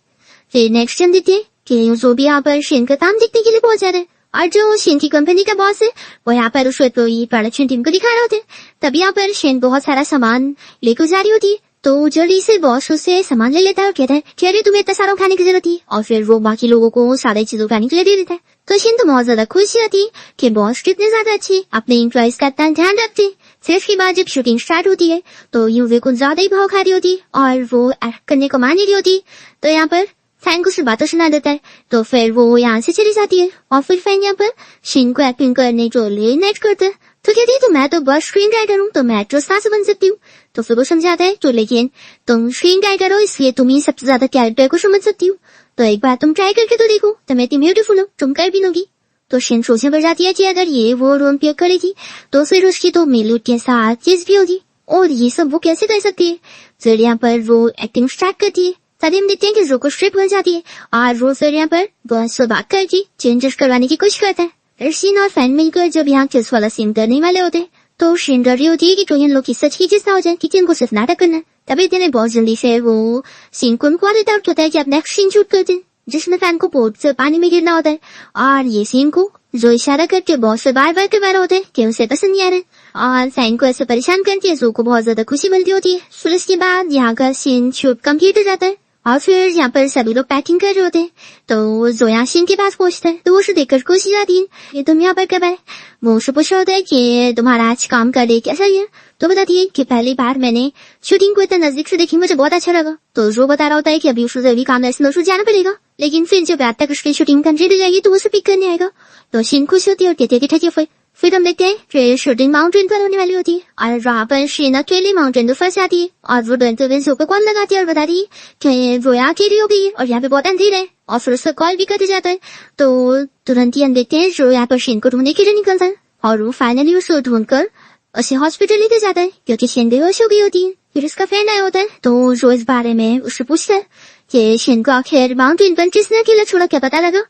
फिर नेक्स्ट टाइम देखते हैं कि जो भी यहाँ पर शेन का काम देखने के लिए पहुंच जाता है और जो शेन की कंपनी का बॉस है वो यहाँ पर उस प्रोडक्शन टीम को दिखा रहे होते हैं। तब यहाँ पर शेन बहुत सारा सामान लेकर जा रही होती है तो जल्दी से बॉस उससे सामान ले लेता है और कहता है कि अरे तुम्हें इतना सारा खाने की जरूरत है और फिर वो बाकी लोगों को सारी चीजों खाने के लिए दे देता है। तो शेन तो बहुत ज्यादा खुशी होती है कि बॉस कितने ज्यादा अच्छे अपने एम्प्लॉइज का इतना ध्यान रखते हैं। फिर इसके बाद जब शूटिंग स्टार्ट होती है तो युवे को ज्यादा ही भाव खा रही होती है और वो एक्ट करने को मान रही होती है। तो यहाँ पर फैंग उसे बातें सुना देता है तो फिर वो यहाँ से चली जाती है और फिर फैंग यहाँ पर शेन को एक्टिंग करने के लिए नेट करता है। तो कहती है तो मैं तो बस स्क्रीन राइटर हूँ तो मैं एक्ट्रेस कहाँ से बन सकती हूँ। तो फिर वो समझाता है तो लेकिन तुम स्क्रीन राइटर हो इसलिए तुम ही सबसे ज्यादा कैरेक्टर को समझ सकती हो, तो एक बार तुम ट्राई करके तो देखो, तुम इतनी ब्यूटीफुल हो तुम कर भी लोगी। तो शेन सोचने पर जाती है कि अगर ये वो रोल प्ले करेगी तो फिर उसकी तो मेलूड के साथ चीज भी होगी और ये सब वो कैसे कर सकती है। फिर यहाँ पर वो एक्टिंग स्टार्ट करती है। तभी हम देखते हैं कि रो को स्ट्रिप हो जाती है और रो फिर यहाँ पर बॉस से बात करके चेंजेस करवाने की कोशिश करता है। फिर शीन और फैन मिलकर जब यहाँ किस वाला सीन करने वाले होते हैं तो शीन डर रही होती है कि कोई इन लोग की सच की चीज ना हो जाए, क्योंकि उनको सिर्फ नाटक करना है। तभी इतने बहुत जल्दी से वो सीन को उनको डाउट होता है कि आप नेक्स्ट सीन शूट करते हैं जिसमें फैन को बोट से पानी में गिरना होता है और ये सीन को जो इशारा करके बॉस से बार बार करवा रहा होता है कि उसे पसंद नहीं आ रहा है और फैन को ऐसे परेशान करके जो को बहुत ज्यादा खुशी मिलती होती है। फिर इसके बाद यहाँ का सीन शूट कंप्लीट हो जाता है और फिर यहाँ पर सभी लोग पैकिंग कर रहे होते हैं तो जो यहाँ शीन के पास पहुंचता है तो वो उसे देखकर खुश जाती है कि तुम यहाँ पर कब आए। वो उसे पूछ रहा होता है कि तुम्हारा आज काम का डे कैसा है, तो बताती है कि पहली बार मैंने शूटिंग को इतना नजदीक से देखी, मुझे बहुत अच्छा लगा। तो जो बता रहा होता है कि अभी उसे जरूरी काम ऐसे जाना पड़ेगा, लेकिन फिर जब रात तक उसकी शूटिंग कंप्लीट हो जाएगी तो उसे पिक करने आएगा। तो शीन खुश होती है और कहती है कि ठीक है। फिर हम देखते हैं कि शूटिंग माउंटेन पर होने वाली होती है और वहाँ पर शीन अकेले माउंटेन पर फंस जाती है और वो डरते हुए जो को कॉल लगाती है और बताती है कि वो यहाँ अकेली हो गई है और यहाँ पे बहुत अंधेरा है और फिर उसका कॉल भी करते जाता है। तो तुरंत ही हम देखते हैं जो यहाँ पर शीन को ढूंढने के लिए निकलता है और वो फाइनली उसे ढूंढकर उसे हॉस्पिटल लेके जाता है क्योंकि शीन बेहोश हो गई होती है। फिर उसका फ्रेंड आया होता है तो जो इस बारे में उससे पूछता है कि शीन को आखिर माउंटेन पर किसने अकेला छोड़ा, क्या पता लगा।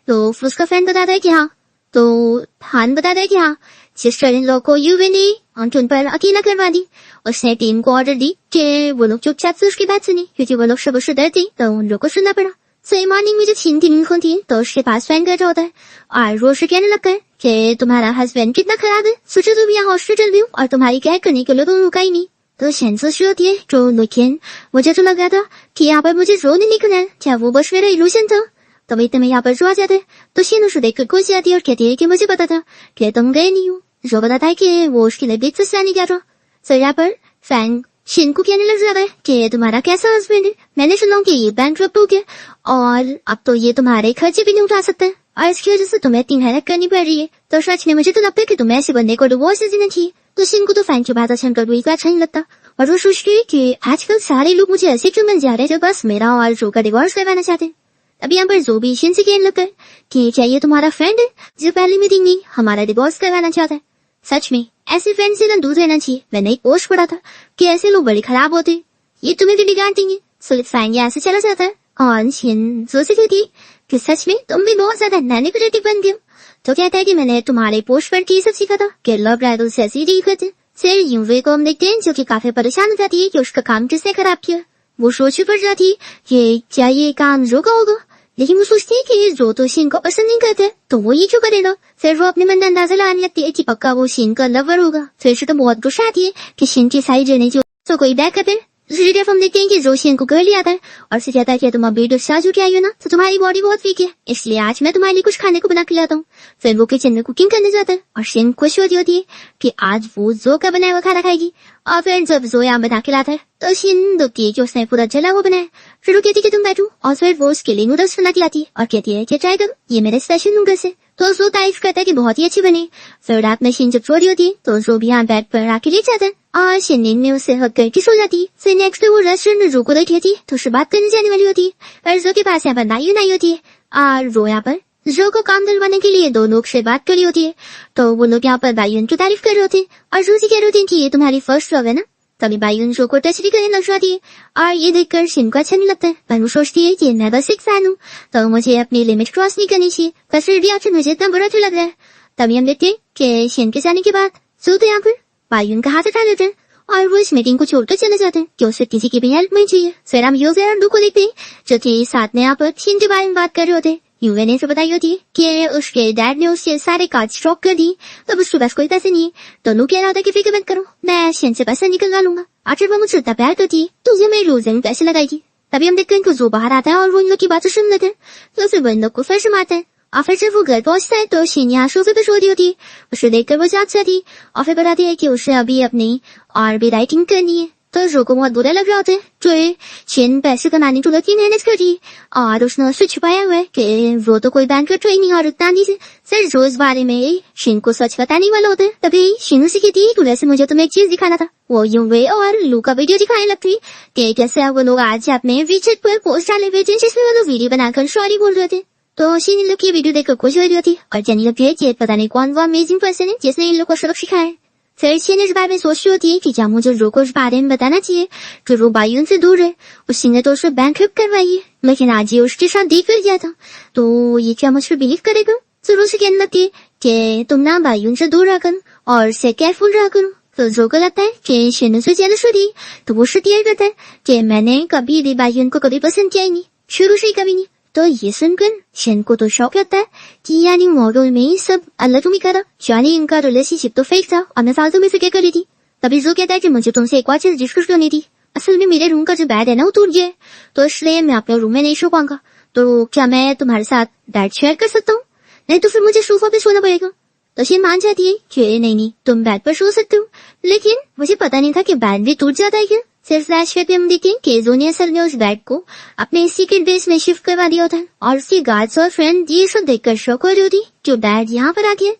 तो फिर उसका फ्रेंड बताता है कि हाँ, तो हान बताता है कि हाँ, सिस्टर इन लोग को यूवी ने माउंटेन पर अकेला करवा दी। उसने टीम को ऑर्डर दी कि वो लोग चुपचाप से उसकी बात सुनी क्योंकि वो लोग सब उससे डरते तो उन लोग को सुनना पड़ा। सही मॉर्निंग में जब शीन की नींद खुलती है तो उसके पास फैन कर रहा होता है और वो उसे कहने लगता है कि तुम्हारा हस्बैंड कितना खराब है, सोचो तुम यहाँ हॉस्पिटल भी हो और तुम्हारी क्या करने के लिए तो रुका ही नहीं। तो शीन सोच रही होती है तो लेकिन मुझे तो लग रहा था कि यहाँ पर मुझे रो नहीं निकलना है, क्या वो बस मेरा इल्यूजन था। तभी तुम्हें यहाँ पर जो आ जाता है तो शीन उसे देखकर खुश जाती है और कहती है कि मुझे पता था कि तुम गए नहीं हो। जो बताता है कि वो उसके लिए ब्रेकफास्ट लाने गया था। तो यहाँ पर फैन शीन को कहने लग जाता है कि तुम्हारा कैसा हस्बैंड है, मैंने सुना कि ये बैंकरप्ट हो गया और अब तो ये तुम्हारे खर्चे भी नहीं उठा सकता है और इसकी वजह से तुम्हें इतनी मेहनत करनी पड़ रही है। तो सच में मुझे तो लगता है कि तुम्हें ऐसे बंदे को डिवोर्स देना चाहिए। तो शीन को तो फैन की बात सुनकर कोई अच्छा नहीं लगता और वो सोचती है कि आजकल सारे लोग मुझे ऐसे क्यों मिल जा रहे हैं जो बस मेरा और जो का डिवोर्स करवाना चाहते हैं। अभी यहाँ पर जो भी शीन से कहने लगता है कि क्या ये तुम्हारा फ्रेंड है जो पहली मीटिंग में हमारा डिवोर्स करवाना चाहता है। सच में ऐसे फ्रेंड से ना दूर रहना चाहिए। मैंने एक पोस्ट पढ़ा था कि ऐसे लोग बड़े खराब होते हैं, ये तुम्हें भी बिगाड़ देंगे। सो फैन यहाँ से चला जाता है और शीन जो से कहती है कि सच में तुम भी बहुत ज्यादा मैनिपुलेटिव बन गए हो। तो कहता है कि मैंने तुम्हारे पोस्ट पर ये सब सीखा था कि लव राइवल से ऐसे ही डील करते। फिर यूवे को हम देखते हैं जो कि काफी परेशान हो जाती है कि उसका काम किसने खराब किया। वो सोच पड़ जाती है कि क्या ये काम जो का होगा, लेकिन वो सोचती है कि जो तो शीन को पसंद नहीं करते तो वो ये क्यों करेगा। फिर वो अपने मन में अंदाजा लगाने लगती है कि पक्का वो शीन का लवर होगा। फिर से तो बहुत गुस्सा आती है कि शीन की सारी जर्नी जो तो कोई बैकअप है। दूसरी तरफ हम देखते हैं कि जो शीन को घर ले आता है और उसे कहता है कि तुम अभी डिस्चार्ज हो के आई हो ना, तो तुम्हारी बॉडी बहुत वीक है, इसलिए आज मैं तुम्हारे लिए कुछ खाने को बना के लाता हूँ। फिर वो किचन में कुकिंग करने जाता है और शीन खुश होती है कि आज वो जो का बनाया हुआ खाना खाएगी। और फिर जब जो यहाँ बना के लाता है तो शीन दुखती है कि उसने पूरा जला हुआ बनाया। फिर वो कहती है कि तुम बैठो और फिर वो उसके लिए नूडल्स बना के लाती है और कहती है कि ट्राई करो, ये मेरे स्पेशल नूडल्स है। तो जो तारीफ करता है कि बहुत ही अच्छी बनी। फिर रात में शीन जब सो रही होती है तो जो भी यहाँ बेड पर आके लेट जाता है और शीन नींद में उसे हक करके सो जाती है। फिर नेक्स्ट डे वो रेस्टोरेंट में जो को देखी होती है तो उससे बात करने जाने वाली होती है और जो के पास यहाँ पर नाई होती है और वो यहाँ पर जो को काम दिलवाने के लिए दो लोग से बात करी होती है। तो वो लोग यहाँ पर बायुन की तारीफ कर रहे होते हैं और जो कह रहे होते हैं कि ये तुम्हारी फर्स्ट लव है ना। तभी बायुन जो को टच भी करने लग जाती है और ये देखकर शीन को अच्छा नहीं लगता है, पर वो सोचती है कि मैं बस एक फैन हूँ तो मुझे अपनी लिमिट क्रॉस नहीं करनी चाहिए, पर फिर भी आपसे मुझे इतना बुरा क्यों लग रहा है। तभी हम देखते हैं कि शीन के जाने के बाद जो तो यहाँ पर बायुन का हाथ उठा लेते हैं और वो इस मीटिंग को छोड़कर चले जाते हैं कि उसे किसी की भी हेल्प नहीं चाहिए। फिर हम यूवे और डू को देखते हैं जो कि साथ में यहाँ पर शीन के बारे में बात कर रहे होते हैं। यूवे ने उसे बताई होती है कि उसके डैड ने उसके सारे कार्ड स्टॉक कर दी, तब उसके पास कोई पैसे नहीं है। तो लू कह रहा था कि फिक्र मत करो, मैं शीन से पैसा निकलवा लूंगा, आखिर वो मुझसे इतना प्यार करती है तो मुझे मेरी रोजाना पैसे लगाएगी। तभी हम देखते हैं कि जो बाहर आता है और वो इन लोग की बातें सुन लेते हैं। तो फिर वो इन लोग को फिर से मारता है और फिर जब वो घर पहुंचता है तो शीन यहाँ सोफे पे सो रही होती है। उसे देखकर वो जाग जाती और फिर बताती है कि उसे अभी अपनी और भी राइटिंग करनी है। तो जो को बहुत बुरा लग रहा होता है जो शीन पैसे कमाने को लड़की मेहनत कर रही है और उसने उससे छुपाया हुआ है कि वो तो कोई बैंक का ट्रेनिंग और उतना नहीं से। फिर जो इस बारे में शीन को सच बताने वाला होता है तभी शीन उसे कहती है वैसे मुझे तुम्हें एक चीज दिखाना था। वो यूवे और लू का वीडियो दिखाने लगती है कि कैसे वो लोग आज अपने वीचेट पर पोस्ट डाले हुए थे जिसमें वो लोग वीडियो बनाकर सॉरी बोल रहे थे। तो शीन इन लोग की वीडियो देखकर खुश हो रही होती है और जानी लगती है कि पता नहीं कौन वो अमेजिंग पर्सन है जिसने इन लोग को सबक सिखाया है। फिर छीने इस बारे में सोच रही होती है कि क्या मुझे रो को इस बारे में बताना चाहिए कि रो बायुन से दूर है। उसी ने तो उसे बैंकरप्ट करवाई है, लेकिन आज ये उसके साथ डील कर दिया था, तो ये क्या मुझ पर बिलीव करेगा? तो रो से कहने लगती है कि तुम ना बायुन से दूर रहा करो और से केयरफुल रहा करो। तो रो को लगता है कि शेनु से जेलस हो रही, तो वो शुरू यही कहता है कि मैंने कभी भी बायुन को कभी पसंद किया ही नहीं, शुरू से ही कभी नहीं। तो ये सुनकर शेन को तो शौक लगता है कि यानी मॉडल में ही सब अलग तुम ही करा, यानी इनका रिलेशनशिप तो फेक था और मैं फालतू में फिक्र कर रही थी। तभी जो कहता है कि मुझे तुमसे एक और चीज डिस्कस करनी थी, असल में मेरे रूम का जो बेड है ना वो टूट गया है, तो इसलिए मैं अपने रूम में नहीं सो पाऊंगा, तो क्या मैं तुम्हारे साथ बेड शेयर कर सकता हूँ? नहीं तो फिर मुझे सोफा पे सोना पड़ेगा। तो शेन मान जाती है कि नहीं तुम बेड पर सो सकते हो, लेकिन मुझे पता नहीं था कि बेड भी टूट जाता है क्या। सिर्फ फ्लैशबैक में हम देखें कि जोनी असल ने उस बेड को अपने सीक्रेट बेस में शिफ्ट करवा दिया होता है और उसकी गार्ड्स और फ्रेंड ये सब देखकर शौक हो रही होती जो बेड यहाँ पर आ गया।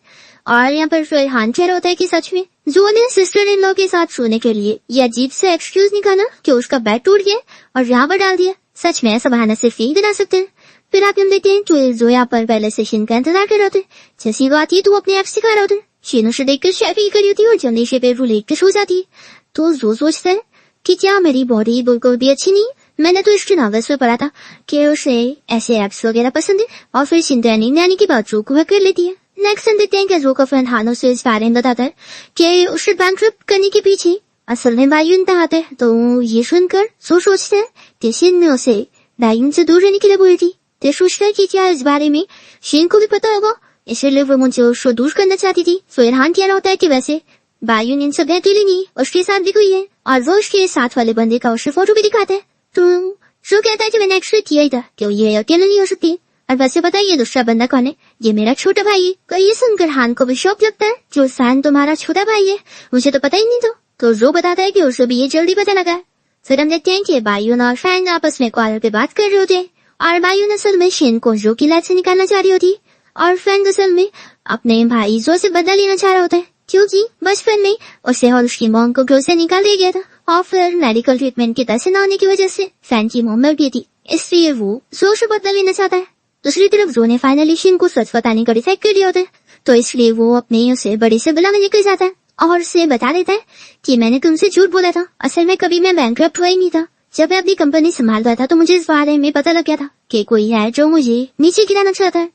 और यहाँ पर फिर हान कह रहा होता है कि सच में जो ने सिस्टर इन लॉ के साथ सोने के लिए ये अजीब से एक्सक्यूज निकाला कि उसका बेड टूट गया और यहाँ पर डाल दिया। सच में ऐसा बहाना सिर्फ यही बना सकते हैं। फिर आप हम देखते हैं तो जो यहाँ पर पहले सेशन का इंतजार कर रहे होते, जैसी बात ये तो अपने आप सिखा रहा होता है। शीनो से देखकर शेफी करी होती है और जल्दी से पे रूलेट के सो जाती है। तो जो सोचता है कि क्या मेरी बॉडी बिल्कुल भी अच्छी नहीं, मैंने तो इसके नॉवेल्स में पढ़ा था कि उसे ऐसे एप्स वगैरह पसंद है और फिर चिंतानी नैनी की बात रो को कर लेती है। नेक्स्ट हम देखते हैं कि रो का फ्रेंड हानो से इस बारे में बताता है कि उसे बैंकरप्ट करने के पीछे असल में बायुन था आता है। तो ये सुनकर सोचते हैं कि शिन ने उसे बायुन से दूर रहने के लिए बोली थी। तो सोचता है कि क्या इस बारे में शिन को भी पता होगा, इसलिए वो मुझे उसको दूर करना चाहती थी। फिर हान कह रहा होता है कि वैसे बायुन इन सब अकेली नहीं, उसके साथ भी कोई है और वो उसके साथ वाले बंदे का उसे फोटो भी दिखाता है। तो जो कहता है कि मैंने एक्चुअली किया ही था, क्यों ये अकेला नहीं हो सकती। और वैसे पता है ये दूसरा बंदा कौन है, ये मेरा छोटा भाई है। तो ये सुनकर हान को भी शौक लगता है, जो सैन तुम्हारा छोटा भाई है, मुझे तो पता ही नहीं था। तो जो बताता है कि उसे भी ये जल्दी पता लगा। फिर हम देखते हैं कि बायुन और फैन आपस में कॉलर पे बात कर रहे होते हैं और बायुन असल में शेन को जो की लाइफ से निकालना चाह रही होती और फैन असल में अपने भाई जो से बदला लेना चाह रहा होता है, क्योंकि बचपन में उसे और उसकी मॉम को घर से निकाल दिया गया था और फिर मेडिकल ट्रीटमेंट के पैसे न होने की वजह से फैन की मॉम मर गई थी, इसलिए वो जो से बदला लेना चाहता है। दूसरी तरफ जो ने फाइनली शिन को सच बताने का डिसाइड कर लिया होता है, तो इसलिए वो अपने उसे बड़े से बला में लेकर जाता है और उसे बता देता है कि मैंने तुमसे झूठ बोला था, असल में कभी मैं बैंकरप्ट हुआ ही नहीं था। जब मैं अपनी कंपनी संभाल रहा था तो मुझे इस बारे में पता लग गया था कि कोई है जो मुझे नीचे गिराना चाहता है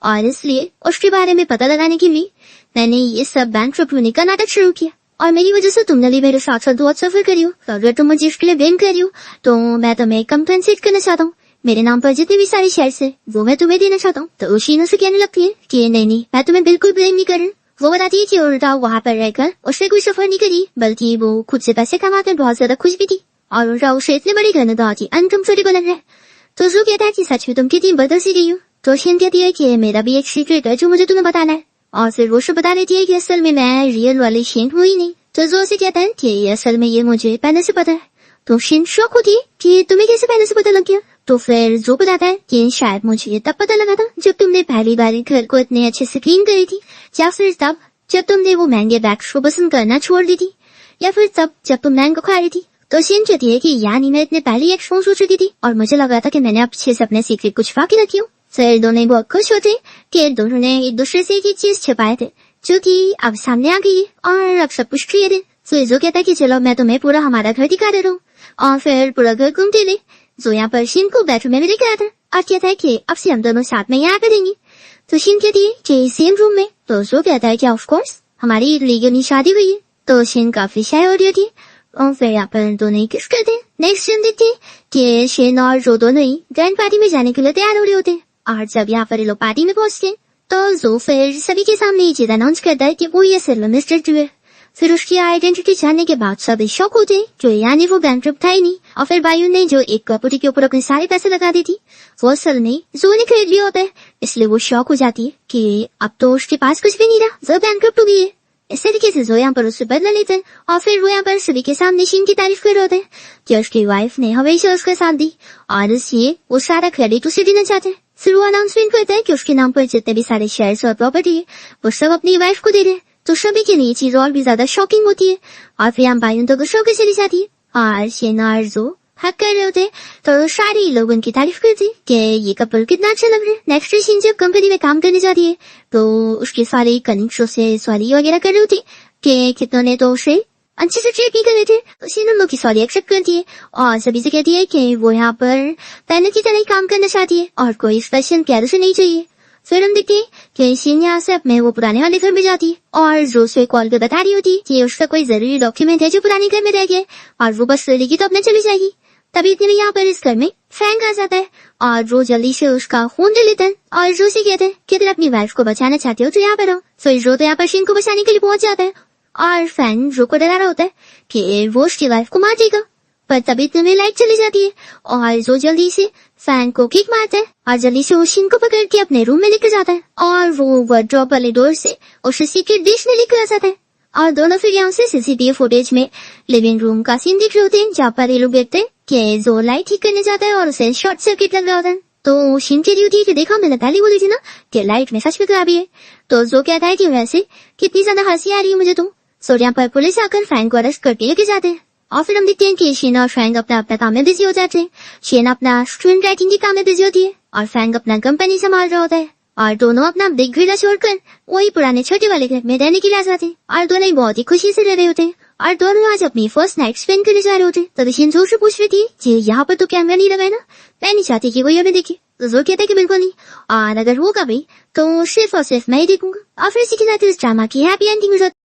और इसलिए उसके बारे में पता लगाने के लिए मैंने ये सब बैंकरप्ट होने का नाटक शुरू किया और मेरी वजह से तुमने भी मेरे साथ साथ बहुत सफर करी हो। अगर तुम मुझे इसके लिए ब्लेम कर रही हो तो मैं तुम्हें कंपेंसेट करना चाहता हूँ, मेरे नाम पर जितने भी सारे शेयर्स है वो मैं तुम्हें देना चाहता हूँ। तो शीनो से कहने लगती है कि नहीं मैं तुम्हें बिल्कुल ब्लेम नहीं कर रही। वो बताती है कि उल्टा वहाँ पर रहकर उसने कोई सफर नहीं करी, बल्कि वो खुद से पैसे कमाकर बहुत ज्यादा खुश भी थी और उल्टा उसे इतने बड़ी गलत थी अनकम्फर्टेबल लग रहा है। तो जो कहता है कि सच में तुम कितनी बदल सी गई हो। तो शीन कहती है कि मेरा भी एक सीक्रेट है जो मुझे तुम्हें बताना है और फिर वो बता देती है कि असल में मैं रियल वाली शीन हुई नहीं। तो जो से कहता है कि असल में ये मुझे पहले से पता है। तो शीन शॉक होती है कि तुम्हें कैसे पहले से पता लग गया। तो फिर जो बताता है कि शायद मुझे ये तब पता लगा था जब तुमने पहली बार घर को इतने अच्छे से क्लीन करी थी, या फिर तब जब तुमने वो महंगे बैग्स को पसंद करना छोड़ दी थी, या फिर तब जब तुम मैंगो खा रही थी। तो शीन कहती है कि यानी मैं इतने पहले एक्सपोज हो चुकी थी और मुझे लगा था कि मैंने अच्छे से अपने सीक्रेट कुछ छुपा के रखी हूँ। फिर दोनों बहुत खुश होते कि दोनों ने एक दूसरे से एक चीज छिपाए थे जो कि अब सामने आ गई और अब सब कुछ क्लियर है। फिर जो कहता है कि चलो मैं तुम्हें पूरा हमारा घर दिखा दे रहा हूँ और फिर पूरा घर घूमते ले। जो यहाँ पर शीन को बेडरूम में भी लेकर आता है और कहता है कि अब से हम दोनों साथ में यहाँ करेंगे। तो शीन कहती है कि सेम रूम में। तो जो कहता है कि ऑफ कोर्स हमारी लीगली शादी हुई है। तो शीन काफी शाय हो रही होती है और फिर यहाँ पर दोनों ही किस करते हैं। नेक्स्ट सीन देखते हैं कि शीन और जो दोनों ही ग्रैंड पार्टी में जाने के लिए तैयार हो रहे होते हैं और जब यहाँ पर लोग पार्टी में पहुंचते हैं तो जो फिर सभी के सामने ये चीज अनाउंस करता है कि वो ये असल में मिस्टर ड्रू है। फिर उसकी आइडेंटिटी जानने के बाद सब शॉक होते हैं जो यानी वो बैंकरप्ट था ही नहीं और फिर बायुन ने जो एक प्रॉपर्टी के ऊपर अपने सारे पैसे लगा दी थी वो असल में जो ने खरीद लिया होता है, इसलिए वो शॉक हो जाती है कि अब तो उसके पास कुछ भी नहीं रहा, जो बैंकरप्ट हो गई है। इस तरीके से जो यहाँ पर उससे बदला लेते हैं और फिर वो यहाँ पर सभी के सामने शीन की तारीफ कर रहे होते हैं कि उसकी वाइफ ने हमेशा उसका साथ दी और इसलिए वो सारा क्रेडिट उसे देना चाहते हैं। फिर वो अनाउंसमेंट करता है कि उसके नाम पर जितने भी सारे शेयर्स और प्रॉपर्टी है वो सब अपनी वाइफ को दे रहे हैं। तो सभी के लिए चीज और भी ज्यादा शॉकिंग होती है और फिर हम बायुन तो गुस्सा होकर चली जाती है और शीन और जो हक कर रहे होते तो सारे लोग उनकी तारीफ करते कि ये कपल कितना अच्छा लग रहा है। नेक्स्ट शीन जब कंपनी में काम करने जाती है तो उसके सारे कलीग्स से सॉरी वगैरह कर रही होती कि कितनों ने तो उसे अच्छे से ट्रीट नहीं कर रहे थे, उसी ने उन लोग की सॉरी एक्सेप्ट कर दिए और सभी से कहती है कि वो यहाँ पर पहले की तरह ही काम करना चाहती है और कोई स्पेशल केयर उसे नहीं चाहिए। फिर हम देखते हैं कि शीन यहाँ से अपने वो पुराने वाले घर में जाती है और जो उसे कॉल कर बता रही होती है कि उसका कोई जरूरी डॉक्यूमेंट है जो पुराने घर में रह गया और वो बस लेगी तो अपने चली जाएगी। तभी इतने में यहाँ पर इस घर में फ्रैंक आ जाता है और वो जल्दी से उसका खून ले लेता है और जो उसे कहते हैं कि अगर अपनी वाइफ को बचाना चाहते हो तो यहाँ पर आओ। फिर जो तो यहाँ पर शीन को बचाने के लिए पहुंच जाता है और फ्रैंक जो को डरा रहा होता है कि वो उसकी वाइफ को मार देगा। पर तभी इतने में लाइट चली जाती है और जो जल्दी से फैन को किक मारता है और जल्दी से शीन को पकड़ के अपने रूम में लेकर जाता है और वो वार्डरोब वाले डोर से उसे सीक्रेट डिश में लेकर आ जाता है और दोनों फिर यहाँ से सीसीटीवी फुटेज में लिविंग रूम का सीन दिख रहे होते हैं जहाँ पर ये लोग देखते हैं कि जो लाइट ठीक करने जाता है और उसे शॉर्ट सर्किट लग रहा होता है। तो शीन कह रही होती है कि देखा मैंने पहले बोली थी ना कि लाइट में सच में खराबी है। तो जो कहता है कि वैसे कितनी ज्यादा हंसी आ रही है मुझे तो। सो यहाँ पर पुलिस आकर फ्रैंक को अरेस्ट करके लेके जाते हैं और फिर हम देखते हैं कि शीन और फ्रैंक अपना अपना काम में बिजी हो जाते हैं। शीन अपना स्टूडेंट राइटिंग के काम में बिजी होती है और फ्रैंक अपना कंपनी संभाल रहा होता है और दोनों अपना बिग विला छोड़कर वही पुराने छोटे वाले घर में रहने के लिए आ जाते हैं और दोनों ही बहुत ही खुशी से रह रहे होते हैं और दोनों आज अपनी फर्स्ट नाइट स्पेंड करने जा रहे होते हैं। तो शीन जोर से पूछ रही थी कि यहाँ पर तो कैमरा नहीं लगा है ना, मैं नहीं चाहती कि कोई हमें देखे। तो जोर कहता है कि बिल्कुल नहीं और अगर होगा भी तो सिर्फ और सिर्फ मैं ही देखूंगा। और फिर इसी के साथ इस ड्रामा की हैप्पी एंडिंग हो जाती है।